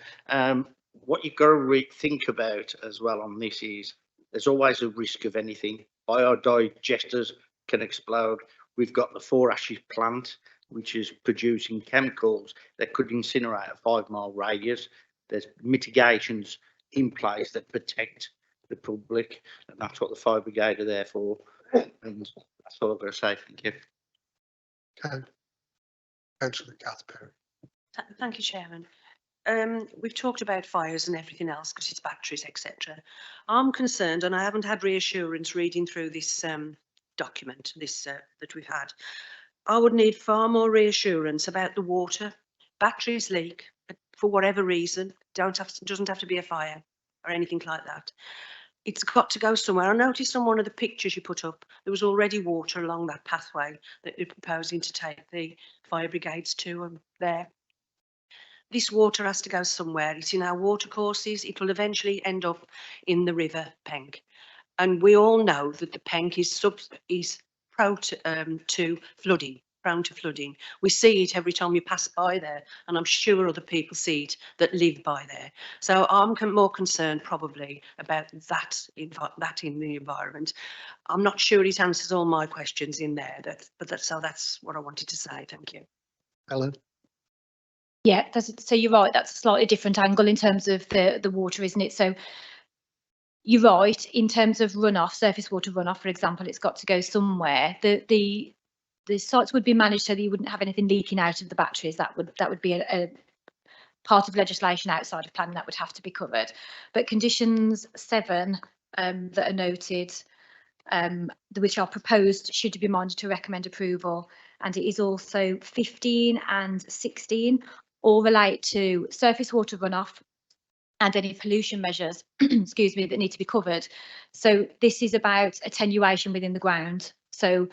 Speaker 11: What you've got to think about as well on this is there's always a risk of anything. Biodigesters can explode. We've got the 4-ashes plant, which is producing chemicals that could incinerate a 5-mile radius. There's mitigations in place that protect the public, and that's what the fire brigade are there for. And that's all I've got to say. Thank you.
Speaker 1: Okay. Councillor Cathcart.
Speaker 9: Thank you, Chairman. We've talked about fires and everything else because it's batteries, etc. I'm concerned, and I haven't had reassurance reading through this document, that we've had. I would need far more reassurance about the water. Batteries leak for whatever reason. Doesn't have to be a fire or anything like that. It's got to go somewhere. I noticed on one of the pictures you put up, there was already water along that pathway that you're proposing to take the fire brigades to there. This water has to go somewhere. It's in our water courses. It will eventually end up in the River Penk. And we all know that the Penk is prone to flooding. We see it every time you pass by there, and I'm sure other people see it that live by there. So I'm more concerned probably about that in the environment. I'm not sure it answers all my questions in there, but that's what I wanted to say. Thank you.
Speaker 1: Ellen.
Speaker 3: Yeah, so you're right. That's a slightly different angle in terms of the water, isn't it? So you're right in terms of runoff, surface water runoff, for example. It's got to go somewhere. The sites would be managed so that you wouldn't have anything leaking out of the batteries. That would be a part of legislation outside of planning that would have to be covered. But conditions 7 that are noted, which are proposed, should be minded to recommend approval, and it is also 15 and 16. All relate to surface water runoff and any pollution measures, excuse me, that need to be covered. So this is about attenuation within the ground. So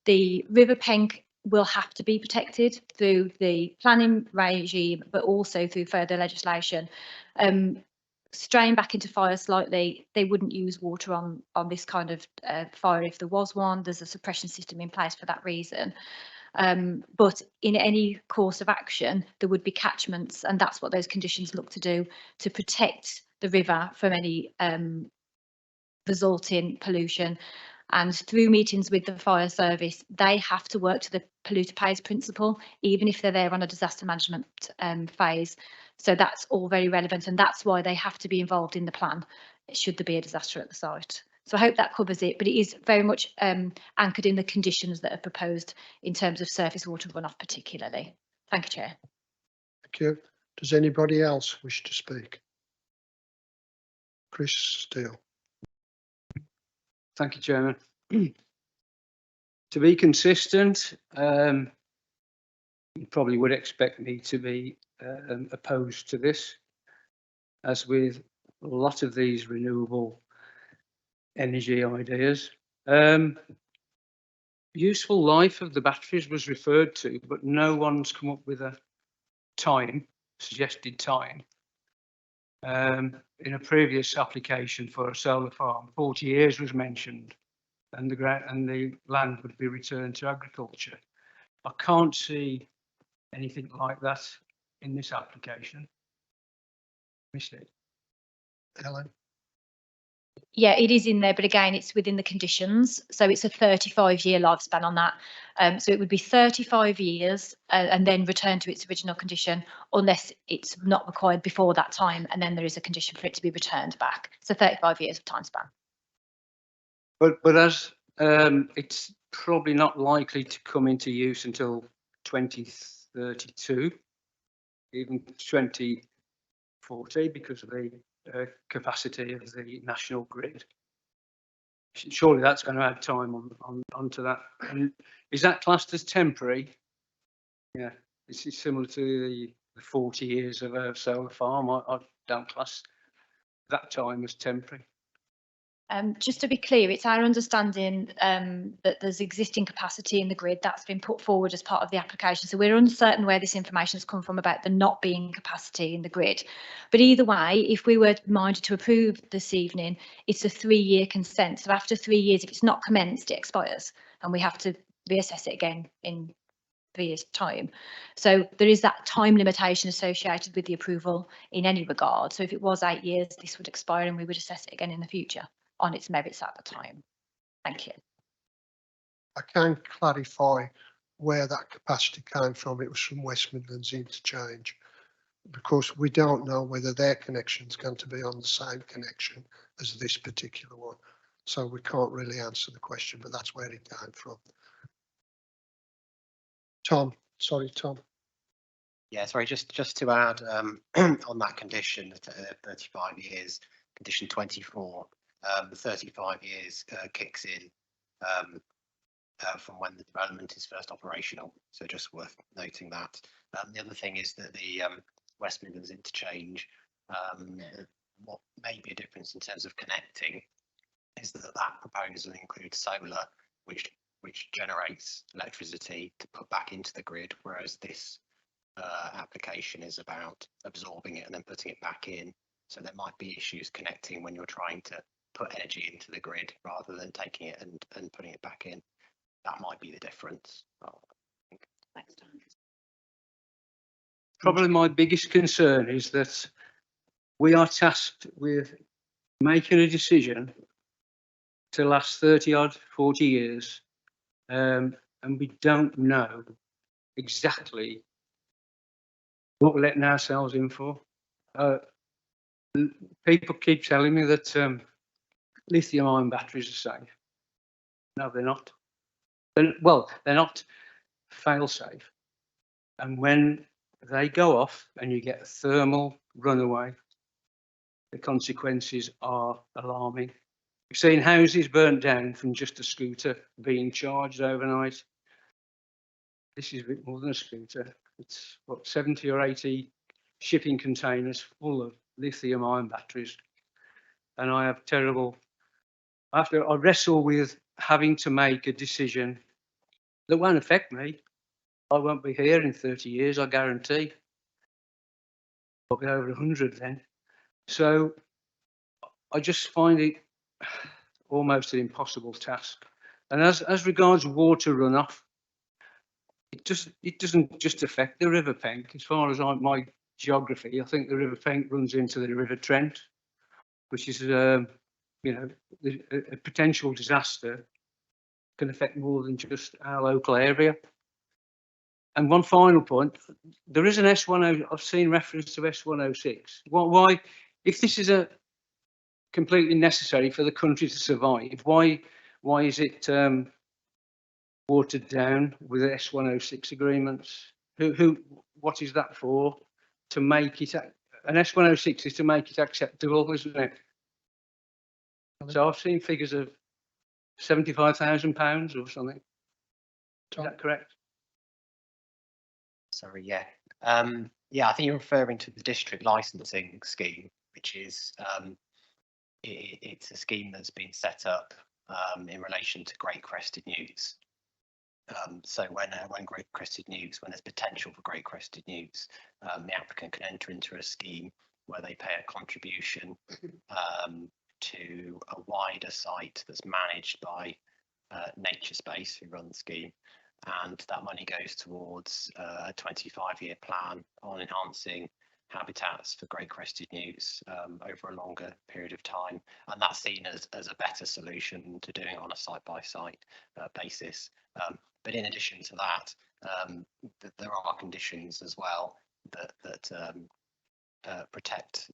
Speaker 3: the River Penk will have to be protected through the planning regime, but also through further legislation. Straying back into fire slightly, they wouldn't use water on this kind of fire if there was one. There's a suppression system in place for that reason. But in any course of action, there would be catchments, and that's what those conditions look to do, to protect the river from any resulting pollution. And through meetings with the fire service, they have to work to the polluter pays principle, even if they're there on a disaster management phase. So that's all very relevant, and that's why they have to be involved in the plan should there be a disaster at the site. So I hope that covers it, but it is very much anchored in the conditions that are proposed in terms of surface water runoff particularly. Thank you, Chair.
Speaker 1: Thank you. Does anybody else wish to speak? Chris Steele.
Speaker 18: Thank you, Chairman. To be consistent, you probably would expect me to be opposed to this, as with a lot of these renewable energy ideas. Useful life of the batteries was referred to, but no one's come up with a suggested time. In a previous application for a solar farm, 40 years was mentioned, and the land would be returned to agriculture. I can't see anything like that in this application. Missed it.
Speaker 1: Ellen.
Speaker 3: Yeah, it is in there, but again, it's within the conditions. So it's a 35-year lifespan on that. So it would be 35 years and then return to its original condition unless it's not required before that time. And then there is a condition for it to be returned back. So 35 years of time span.
Speaker 18: But as it's probably not likely to come into use until 2032, even 2040, because of the capacity of the national grid. Surely that's going to add time onto that. And is that classed as temporary? Yeah, this is similar to the 40 years of a solar farm. I don't class that time as temporary.
Speaker 3: Just to be clear, it's our understanding that there's existing capacity in the grid that's been put forward as part of the application. So we're uncertain where this information has come from about there not being capacity in the grid. But either way, if we were minded to approve this evening, it's a 3-year consent. So after 3 years, if it's not commenced, it expires and we have to reassess it again in 3 years' time. So there is that time limitation associated with the approval in any regard. So if it was 8 years, this would expire and we would assess it again in the future on its merits at the time. Thank you.
Speaker 1: I can clarify where that capacity came from. It was from West Midlands Interchange, because we don't know whether their connection is going to be on the same connection as this particular one. So we can't really answer the question, but that's where it came from. Tom, sorry, Tom.
Speaker 4: Yeah, sorry, just to add on that condition, 35 years, condition 24, the 35 years kicks in from when the development is first operational. So just worth noting that. The other thing is that the West Midlands Interchange, what may be a difference in terms of connecting is that that proposal includes solar, which generates electricity to put back into the grid, whereas this application is about absorbing it and then putting it back in. So there might be issues connecting when you're trying to put energy into the grid rather than taking it and putting it back in. That might be the difference.
Speaker 18: Probably my biggest concern is that we are tasked with making a decision to last 30 odd, 40 years, and we don't know exactly what we're letting ourselves in for. People keep telling me that lithium-ion batteries are safe. No, they're not. Well, they're not fail-safe. And when they go off and you get a thermal runaway, the consequences are alarming. We've seen houses burnt down from just a scooter being charged overnight. This is a bit more than a scooter. It's what, 70 or 80 shipping containers full of lithium-ion batteries. And I have I wrestle with having to make a decision that won't affect me. I won't be here in 30 years, I guarantee. I'll be over 100 then. So I just find it almost an impossible task. And as regards water runoff, it doesn't just affect the River Penk. As far as my geography, I think the River Penk runs into the River Trent, which is a potential disaster, can affect more than just our local area. And one final point, there is an S10, I've seen reference to S106. Why, if this is a completely necessary for the country to survive, why is it watered down with S106 agreements? What is that for? To make it, an S106 is to make it acceptable, isn't it? So I've seen figures of £75,000 or something. Is that correct?
Speaker 4: Sorry, yeah. Yeah, I think you're referring to the district licensing scheme, which is it's a scheme that's been set up in relation to Great Crested Newts. So when Great Crested Newts, when there's potential for Great Crested Newts, the applicant can enter into a scheme where they pay a contribution to a wider site that's managed by Nature Space, who run the scheme, and that money goes towards a 25-year plan on enhancing habitats for great crested newts over a longer period of time, and that's seen as a better solution to doing it on a site-by-site basis. But in addition to that, there are conditions as well that protect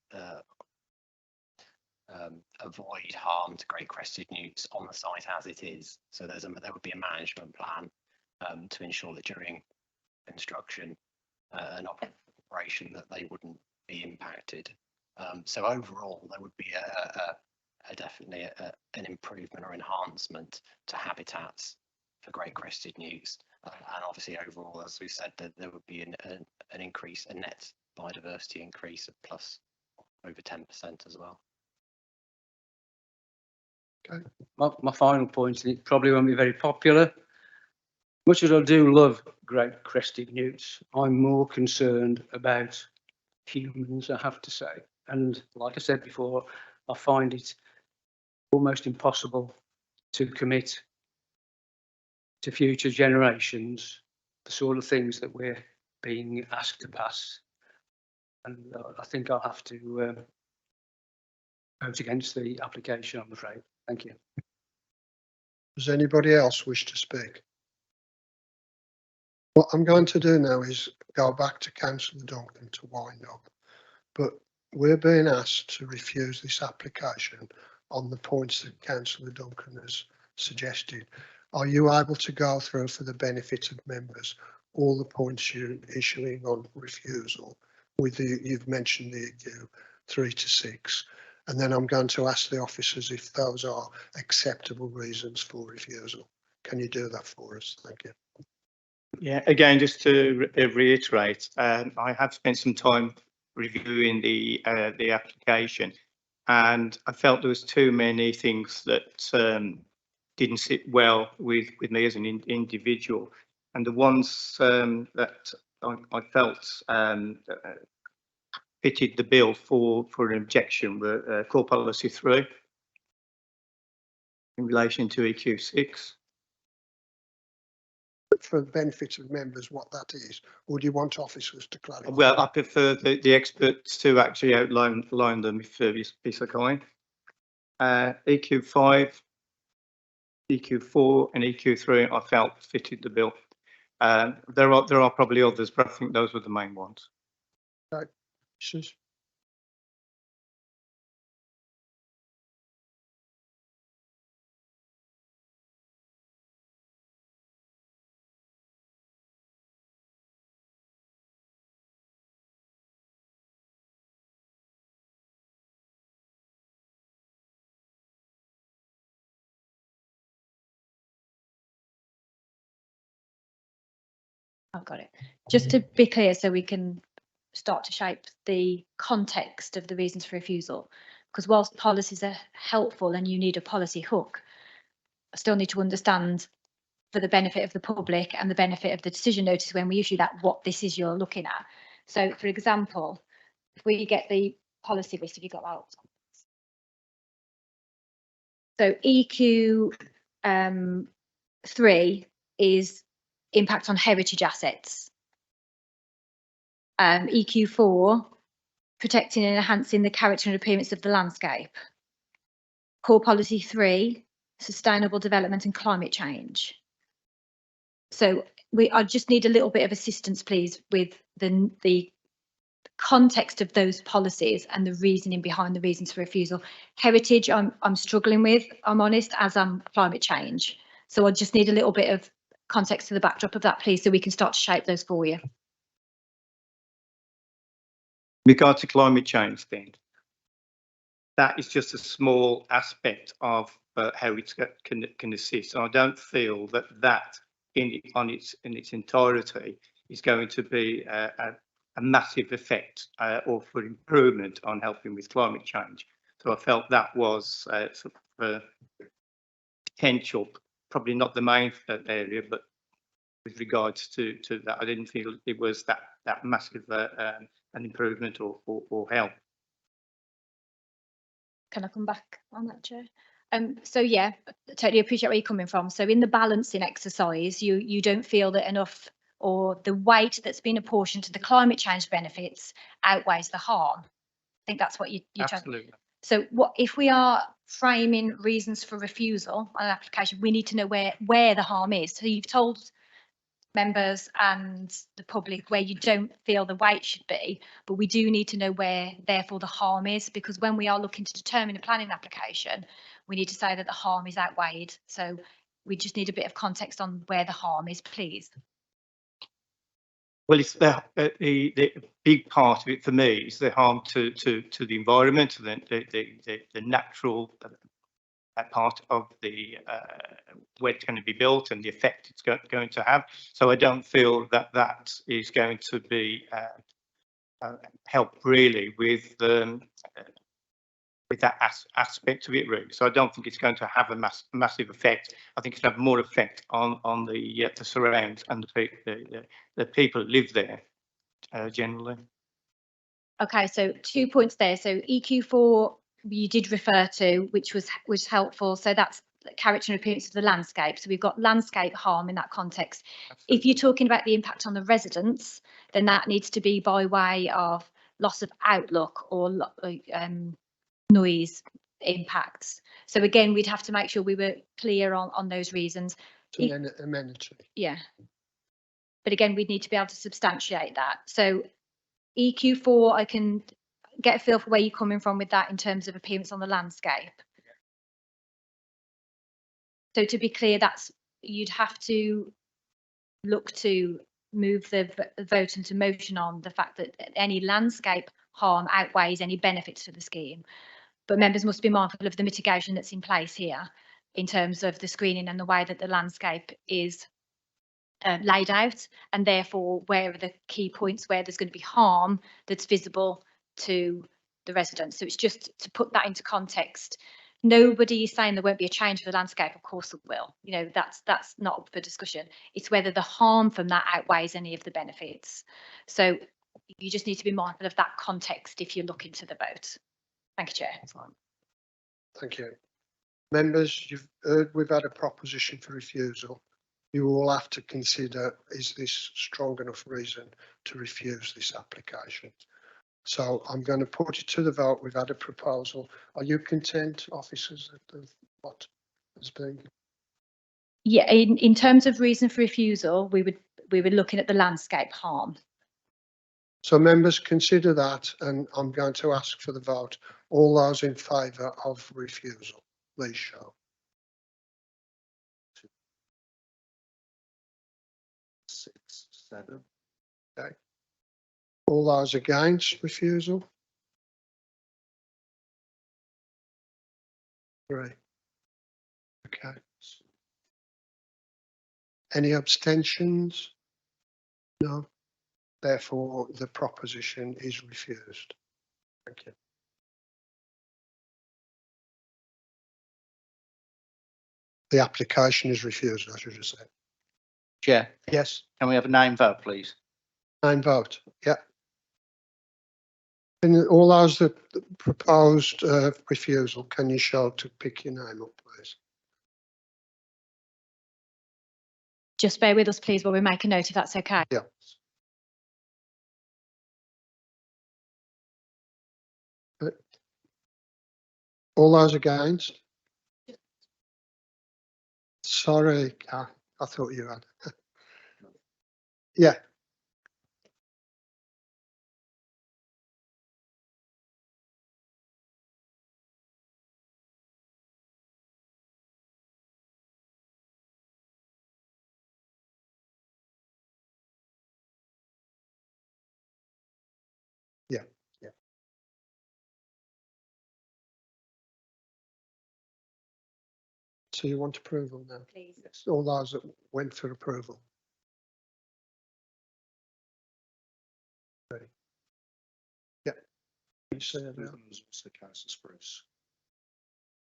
Speaker 4: avoid harm to great crested newts on the site as it is. So there would be a management plan to ensure that during construction and operation that they wouldn't be impacted. So overall, there would be definitely an improvement or enhancement to habitats for great crested newts, and obviously overall, as we said, that there would be an increase, a net biodiversity increase of plus over 10% as well.
Speaker 1: Okay.
Speaker 18: My final point, and it probably won't be very popular. Much as I do love great crested newts, I'm more concerned about humans, I have to say. And like I said before, I find it almost impossible to commit to future generations the sort of things that we're being asked to pass. And I think I'll have to vote against the application, I'm afraid. Thank you.
Speaker 1: Does anybody else wish to speak? What I'm going to do now is go back to Councillor Duncan to wind up, but we're being asked to refuse this application on the points that Councillor Duncan has suggested. Are you able to go through, for the benefit of members, all the points you're issuing on refusal? With you've mentioned the EQ 3 to 6, and then I'm going to ask the officers if those are acceptable reasons for refusal. Can you do that for us? Thank you.
Speaker 10: Yeah, again, just to reiterate, I have spent some time reviewing the application, and I felt there was too many things that didn't sit well with me as an individual, and the ones that I felt fitted the bill for an objection were core policy 3 in relation to EQ 6.
Speaker 1: For the benefit of members, what that is, or do you want officers to clarify?
Speaker 10: Well, I prefer the experts to actually outline them if be so kind. EQ 5, EQ 4 and EQ 3 I felt fitted the bill. There are probably others, but I think those were the main ones.
Speaker 1: Right. Shush.
Speaker 3: I've got it. Just to be clear, so we can start to shape the context of the reasons for refusal, because whilst policies are helpful and you need a policy hook, I still need to understand, for the benefit of the public and the benefit of the decision notice when we issue that, what this is you're looking at. So, for example, if we get the policy list, have you got that? So EQ 3 is impact on heritage assets. EQ 4, protecting and enhancing the character and appearance of the landscape. Core policy 3, sustainable development and climate change. So I just need a little bit of assistance, please, with the context of those policies and the reasoning behind the reasons for refusal. Heritage, I'm struggling with, I'm honest, as I'm climate change. So I just need a little bit of context to the backdrop of that, please, so we can start to shape those for you.
Speaker 10: Regard to climate change, then, that is just a small aspect of how it can assist. And I don't feel that in its entirety is going to be a massive effect or for improvement on helping with climate change. So I felt that was sort of potential, probably not the main area, but with regards to that, I didn't feel it was that massive an improvement or help.
Speaker 3: Can I come back on that, Chair? So yeah, I totally appreciate where you're coming from. So in the balancing exercise, you don't feel that enough or the weight that's been apportioned to the climate change benefits outweighs the harm. I think that's what you're trying.
Speaker 7: Absolutely.
Speaker 3: So what if we are framing reasons for refusal on an application, we need to know where the harm is. So you've told members and the public where you don't feel the weight should be, but we do need to know where therefore the harm is, because when we are looking to determine a planning application, we need to say that the harm is outweighed. So we just need a bit of context on where the harm is, please.
Speaker 10: Well, it's the big part of it for me is the harm to the environment, the natural part of the where it's going to be built and the effect it's going to have. So I don't feel that that is going to be help really with that aspect of it really. So I don't think it's going to have a massive effect. I think it's have more effect on the surrounds and the people who live there generally.
Speaker 3: Okay, so 2 points there. So EQ4 you did refer to, which was helpful. So that's the character and appearance of the landscape. So we've got landscape harm in that context. Absolutely. If you're talking about the impact on the residents, then that needs to be by way of loss of outlook or noise impacts. So again, we'd have to make sure we were clear on those reasons.
Speaker 1: Amenity.
Speaker 3: Yeah. But again, we'd need to be able to substantiate that. So EQ4, I can get a feel for where you're coming from with that in terms of appearance on the landscape. So to be clear, that's you'd have to look to move the vote into motion on the fact that any landscape harm outweighs any benefits to the scheme. But members must be mindful of the mitigation that's in place here in terms of the screening and the way that the landscape is laid out, and therefore where are the key points where there's going to be harm that's visible to the residents. So it's just to put that into context. Nobody is saying there won't be a change for the landscape. Of course it will. You know, that's not up for discussion. It's whether the harm from that outweighs any of the benefits. So you just need to be mindful of that context if you look into the vote. Thank you, Chair.
Speaker 1: Thank you. Members, you've heard we've had a proposition for refusal. You all have to consider, is this strong enough reason to refuse this application? So I'm going to put it to the vote. We've had a proposal. Are you content, officers, of what has been?
Speaker 3: Yeah, in terms of reason for refusal, we were looking at the landscape harm.
Speaker 1: So members, consider that, and I'm going to ask for the vote. All those in favour of refusal, please show. 6, 7. Okay. All those against refusal? 3. Okay. Any abstentions? No. Therefore, the proposition is refused. Thank you. The application is refused, I should have said.
Speaker 11: Chair,
Speaker 1: Yes,
Speaker 11: can we have a name vote, please?
Speaker 1: name vote. Yeah. And all those that proposed refusal, can you show to pick your name up, please?
Speaker 3: Just bear with us, please, while we make a note, if that's okay.
Speaker 1: Yeah. All those against? Sorry, I thought you had. Yeah. Yeah, yeah. So you want approval now?
Speaker 3: Please.
Speaker 1: Yes. All those that went for approval. Ready? Yeah. You say that now? Mr. Councillor Spruce.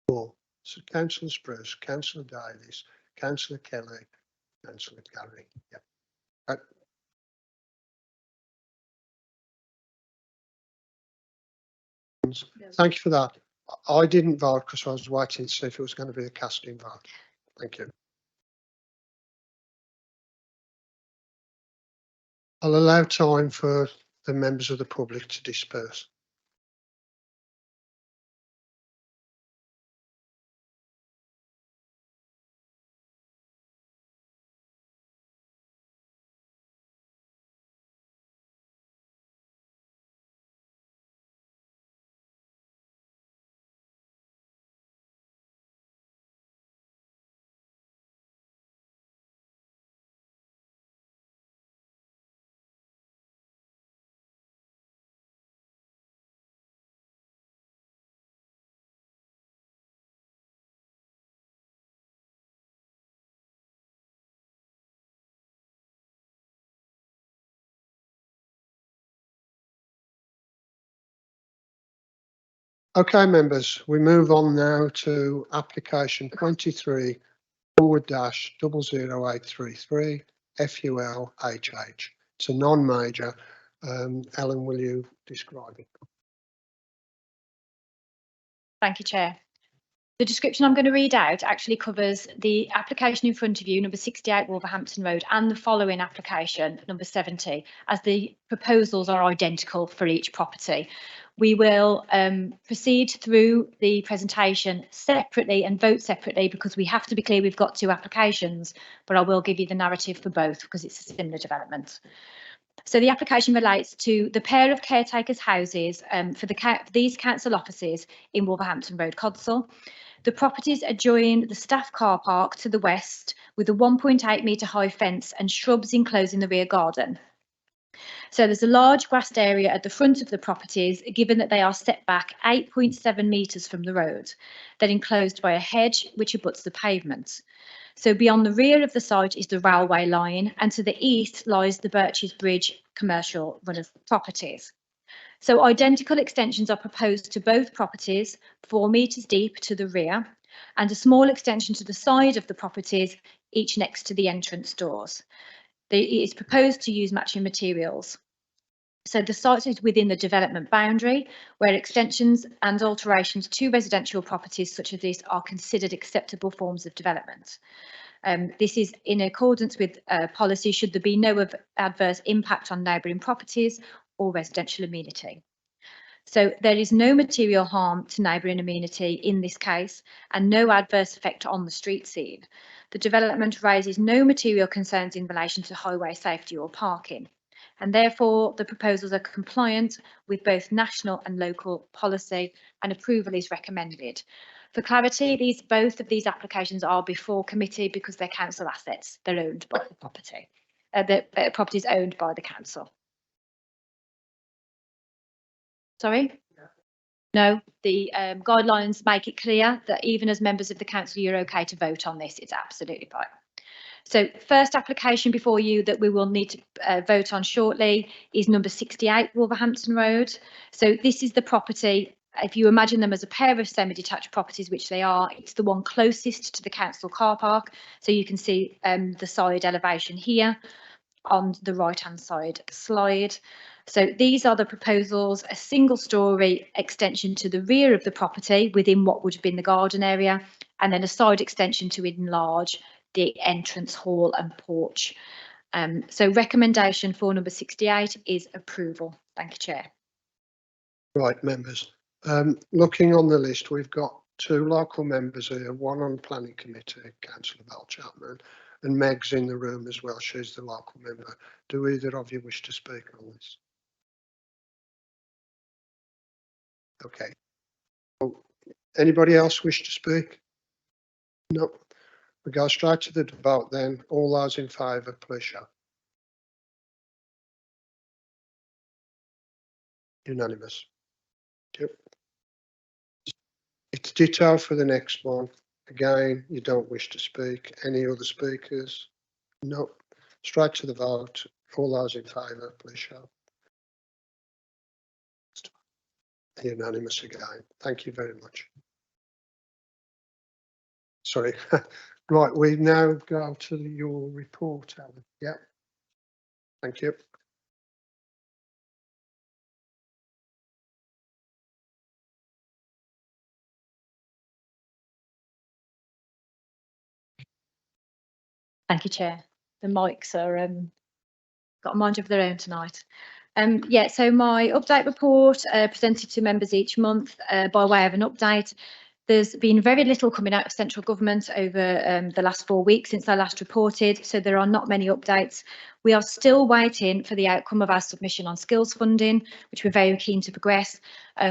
Speaker 1: 4. So Councillor Spruce, Councillor Davies, Councillor Kelly, Councillor Gary. Yeah. Thank you for that. I didn't vote because I was waiting to see if it was going to be a casting vote. Thank you. I'll allow time for the members of the public to disperse. Okay, members, we move on now to application 23 /00833 FUL-HH. It's a non-major. Ellen, will you describe it?
Speaker 3: Thank you, Chair. The description I'm going to read out actually covers the application in front of you, number 68 Wolverhampton Road, and the following application, number 70, as the proposals are identical for each property. We will proceed through the presentation separately and vote separately because we have to be clear we've got two applications, but I will give you the narrative for both because it's a similar development. So the application relates to the pair of caretakers' houses for these council offices in Wolverhampton Road, Codsall. The properties adjoin the staff car park to the west with a 1.8 metre high fence and shrubs enclosing the rear garden. So there's a large grassed area at the front of the properties, given that they are set back 8.7 metres from the road. They're enclosed by a hedge which abuts the pavement. So beyond the rear of the site is the railway line, and to the east lies the Birches Bridge commercial run of properties. So identical extensions are proposed to both properties, 4 metres deep to the rear, and a small extension to the side of the properties, each next to the entrance doors. It is proposed to use matching materials. So the site is within the development boundary, where extensions and alterations to residential properties such as this are considered acceptable forms of development. This is in accordance with policy should there be no adverse impact on neighbouring properties or residential amenity. So there is no material harm to neighbouring amenity in this case and no adverse effect on the street scene. The development raises no material concerns in relation to highway safety or parking, and therefore the proposals are compliant with both national and local policy, and approval is recommended. For clarity, both of these applications are before committee because they're council assets. They're owned by the property. The property is owned by the council. Sorry? No, the guidelines make it clear that even as members of the council, you're okay to vote on this. It's absolutely fine. So first application before you that we will need to vote on shortly is number 68 Wolverhampton Road. So this is the property, if you imagine them as a pair of semi-detached properties, which they are, it's the one closest to the council car park. So you can see the side elevation here on the right-hand side slide. So these are the proposals: a single-storey extension to the rear of the property within what would have been the garden area, and then a side extension to enlarge the entrance hall and porch. So recommendation for number 68 is approval. Thank you, Chair.
Speaker 1: Right, members. Looking on the list, we've got two local members here, one on planning committee, Councillor Val Chapman, and Meg's in the room as well. She's the local member. Do either of you wish to speak on this? Okay. Anybody else wish to speak? No. We go straight to the vote then. All those in favour, please show. Unanimous. Yep. It's ditto for the next one. Again, you don't wish to speak. Any other speakers? No. Straight to the vote. All those in favour, please show. Unanimous again. Thank you very much. Sorry. Right, we now go to your report, Alan. Yeah. Thank you.
Speaker 3: Thank you, Chair. The mics are got a mind of their own tonight. Yeah, so my update report presented to members each month by way of an update. There's been very little coming out of central government over the last 4 weeks since I last reported, so there are not many updates. We are still waiting for the outcome of our submission on skills funding, which we're very keen to progress.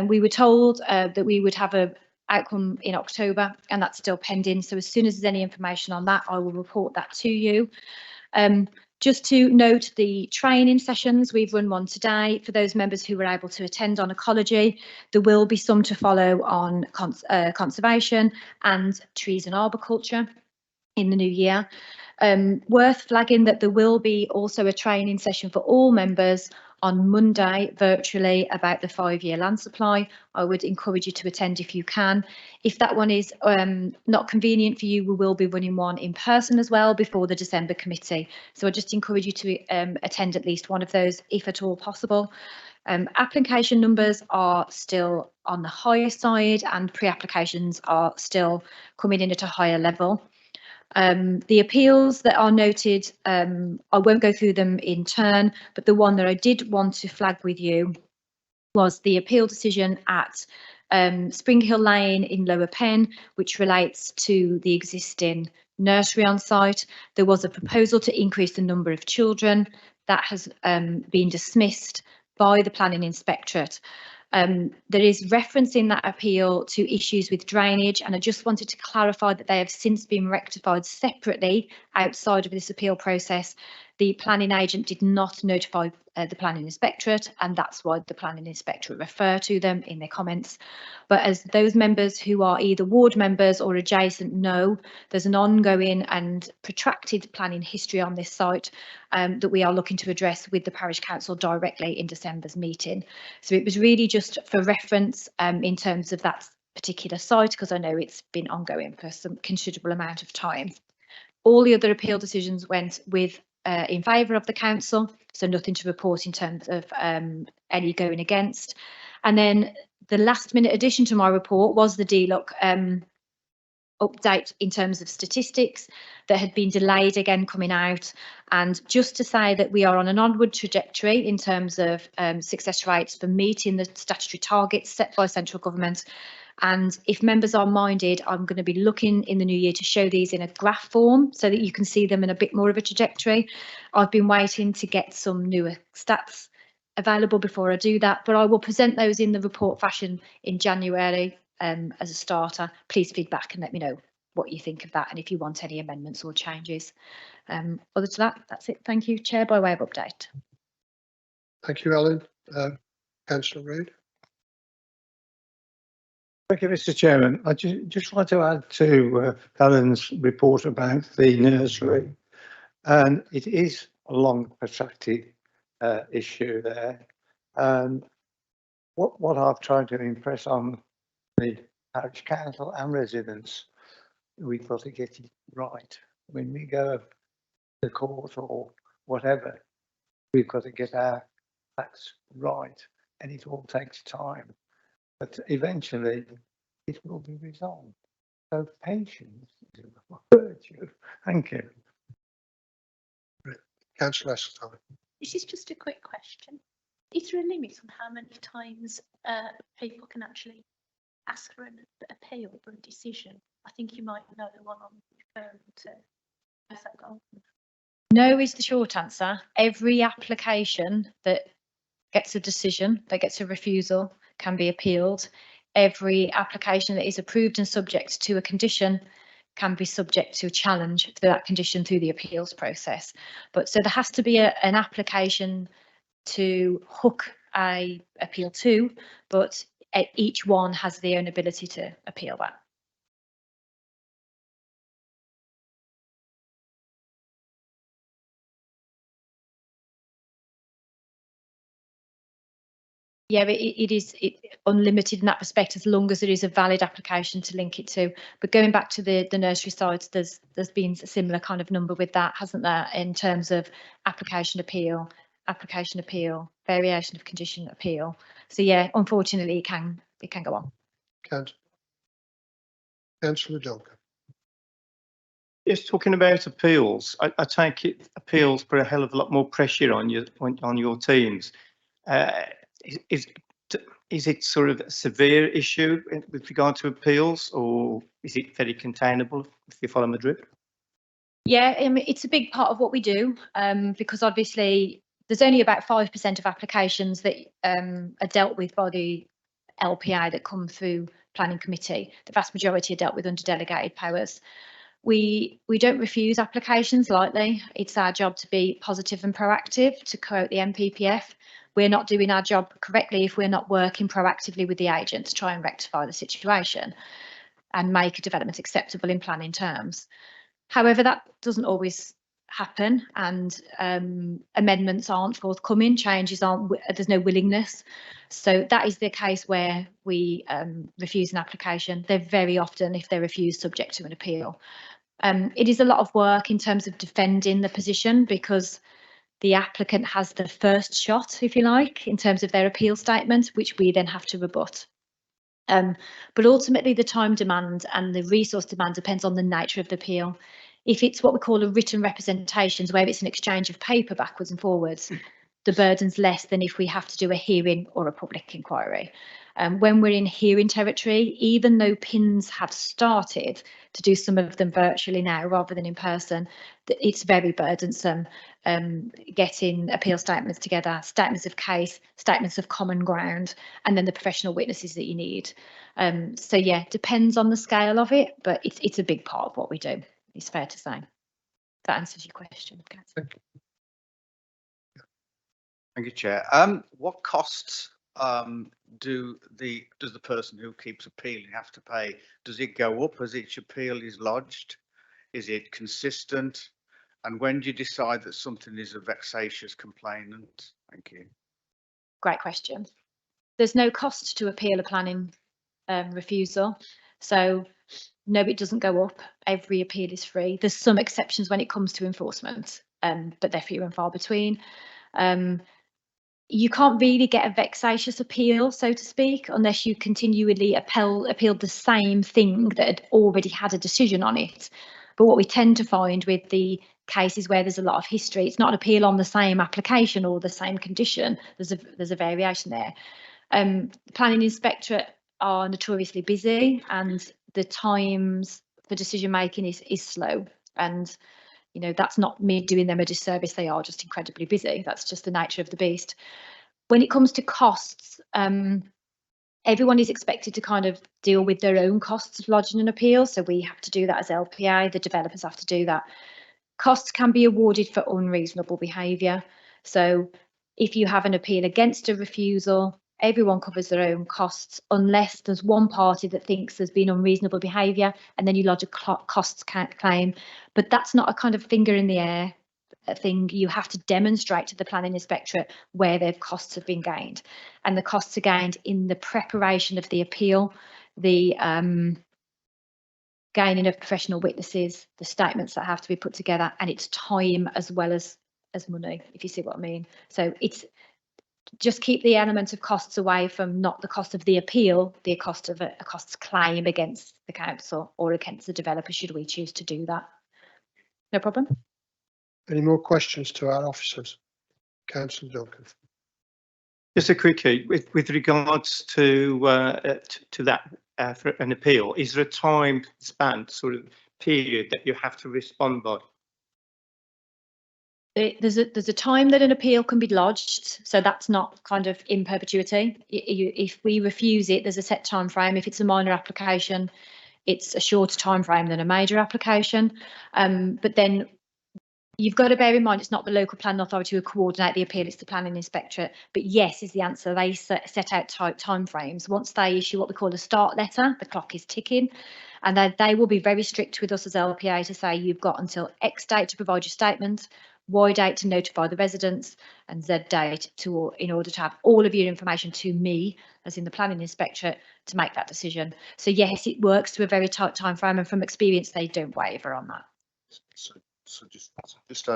Speaker 3: We were told that we would have a outcome in October, and that's still pending. So as soon as there's any information on that, I will report that to you. Just to note the training sessions, we've run one today. For those members who were able to attend on ecology, there will be some to follow on conservation and trees and arboriculture in the new year. Worth flagging that there will be also a training session for all members on Monday virtually about the 5-year land supply. I would encourage you to attend if you can. If that one is not convenient for you, we will be running one in person as well before the December committee. So I just encourage you to attend at least one of those if at all possible. Application numbers are still on the higher side and pre-applications are still coming in at a higher level. The appeals that are noted, I won't go through them in turn, but the one that I did want to flag with you was the appeal decision at Spring Hill Lane in Lower Penn, which relates to the existing nursery on site. There was a proposal to increase the number of children. That has been dismissed by the Planning Inspectorate. There is reference in that appeal to issues with drainage, and I just wanted to clarify that they have since been rectified separately outside of this appeal process. The planning agent did not notify the Planning Inspectorate, and that's why the Planning Inspectorate refer to them in their comments. But as those members who are either ward members or adjacent know, there's an ongoing and protracted planning history on this site that we are looking to address with the Parish Council directly in December's meeting. So it was really just for reference in terms of that particular site, because I know it's been ongoing for some considerable amount of time. All the other appeal decisions went with in favour of the council, so nothing to report in terms of any going against. And then the last minute addition to my report was the DLUC update in terms of statistics that had been delayed again coming out. And just to say that we are on an onward trajectory in terms of success rates for meeting the statutory targets set by central government. And if members are minded, I'm going to be looking in the new year to show these in a graph form so that you can see them in a bit more of a trajectory. I've been waiting to get some newer stats available before I do that, but I will present those in the report fashion in January as a starter. Please feedback and let me know what you think of that and if you want any amendments or changes. Other to that, that's it. Thank you, Chair, by way of update.
Speaker 1: Thank you, Ellen. Councillor Reid.
Speaker 8: Thank you, Mr. Chairman. I just want to add to Ellen's report about the nursery, and it is a long protracted issue there. And what I've tried to impress on the parish council and residents, we've got to get it right. When we go to court or whatever, we've got to get our facts right, and it all takes time. But eventually it will be resolved. So patience is a virtue. Thank you.
Speaker 1: Councillor Esselstyn.
Speaker 12: This is just a quick question. Is there a limit on how many times people can actually ask for an appeal for a decision? I think you might know the one I'm referring to. Has that gone?
Speaker 3: No is the short answer. Every application that gets a decision, that gets a refusal, can be appealed. Every application that is approved and subject to a condition can be subject to a challenge for that condition through the appeals process. But so there has to be an application to hook a appeal to, but each one has their own ability to appeal that. Yeah, it is unlimited in that respect, as long as there is a valid application to link it to. But going back to the nursery sites, there's been a similar kind of number with that, hasn't there, in terms of application appeal, variation of condition appeal. So yeah, unfortunately, it can go on.
Speaker 1: Councillor Duncan.
Speaker 10: Just talking about appeals, I take it appeals put a hell of a lot more pressure on your teams. Is it sort of a severe issue with regard to appeals, or is it very containable, if you follow my drift?
Speaker 3: Yeah, I mean, it's a big part of what we do, because obviously there's only about 5% of applications that are dealt with by the LPA that come through planning committee. The vast majority are dealt with under delegated powers. We don't refuse applications lightly. It's our job to be positive and proactive, to quote the MPPF. We're not doing our job correctly if we're not working proactively with the agent to try and rectify the situation and make a development acceptable in planning terms. However, that doesn't always happen, and amendments aren't forthcoming, changes aren't, there's no willingness. So that is the case where we refuse an application. They're very often, if they're refused, subject to an appeal. It is a lot of work in terms of defending the position, because the applicant has the first shot, if you like, in terms of their appeal statement, which we then have to rebut. But ultimately, the time demand and the resource demand depends on the nature of the appeal. If it's what we call a written representations, where it's an exchange of paper backwards and forwards, the burden's less than if we have to do a hearing or a public inquiry. When we're in hearing territory, even though PINs have started to do some of them virtually now rather than in person, it's very burdensome getting appeal statements together, statements of case, statements of common ground, and then the professional witnesses that you need. So yeah, depends on the scale of it, but it's a big part of what we do. It's fair to say. That answers your question.
Speaker 19: Thank you, Chair. What costs does the person who keeps appealing have to pay? Does it go up as each appeal is lodged? Is it consistent? And when do you decide that something is a vexatious complainant? Thank you.
Speaker 3: Great question. There's no cost to appeal a planning refusal. So no, it doesn't go up. Every appeal is free. There's some exceptions when it comes to enforcement, but they're few and far between. You can't really get a vexatious appeal, so to speak, unless you continually appeal the same thing that had already had a decision on it. But what we tend to find with the cases where there's a lot of history, it's not an appeal on the same application or the same condition. There's a variation there. The planning inspectorate are notoriously busy, and the times for decision making is slow. And you know, that's not me doing them a disservice. They are just incredibly busy. That's just the nature of the beast. When it comes to costs, everyone is expected to kind of deal with their own costs of lodging an appeal. So we have to do that as LPA. The developers have to do that. Costs can be awarded for unreasonable behaviour. So if you have an appeal against a refusal, everyone covers their own costs unless there's one party that thinks there's been unreasonable behaviour, and then you lodge a costs claim. But that's not a kind of finger in the air thing. You have to demonstrate to the planning inspectorate where their costs have been gained, and the costs are gained in the preparation of the appeal, the gaining of professional witnesses, the statements that have to be put together, and it's time as well as money, if you see what I mean. So it's just keep the element of costs away from not the cost of the appeal, the cost of a costs claim against the council or against the developer, should we choose to do that. No problem.
Speaker 1: Any more questions to our officers? Councillor Duncan.
Speaker 10: Just a quickie, with regards to that for an appeal, is there a time span, sort of period that you have to respond by?
Speaker 3: There's a time that an appeal can be lodged, so that's not kind of in perpetuity. If we refuse it, there's a set time frame. If it's a minor application, it's a shorter time frame than a major application. But then you've got to bear in mind it's not the local planning authority who coordinate the appeal, it's the planning inspectorate. But yes is the answer. They set out time frames. Once they issue what we call a start letter, the clock is ticking, and they will be very strict with us as LPA to say you've got until X date to provide your statement, Y date to notify the residents, and Z date in order to have all of your information to me, as in the planning inspectorate, to make that decision. So yes, it works to a very tight time frame, and from experience, they don't waver on that.
Speaker 2: So just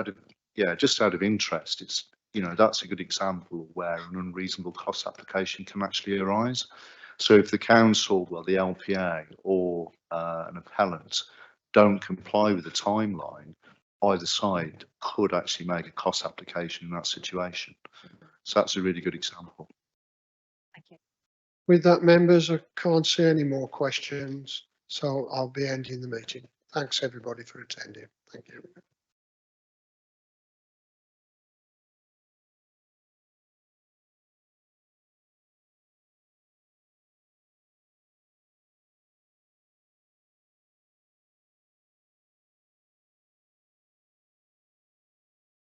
Speaker 2: out of interest, it's, you know, that's a good example of where an unreasonable cost application can actually arise. So if the council, well, the LPA or an appellant don't comply with the timeline, either side could actually make a cost application in that situation. So that's a really good example.
Speaker 1: With that, members, I can't see any more questions, so I'll be ending the meeting. Thanks, everybody, for attending. Thank you.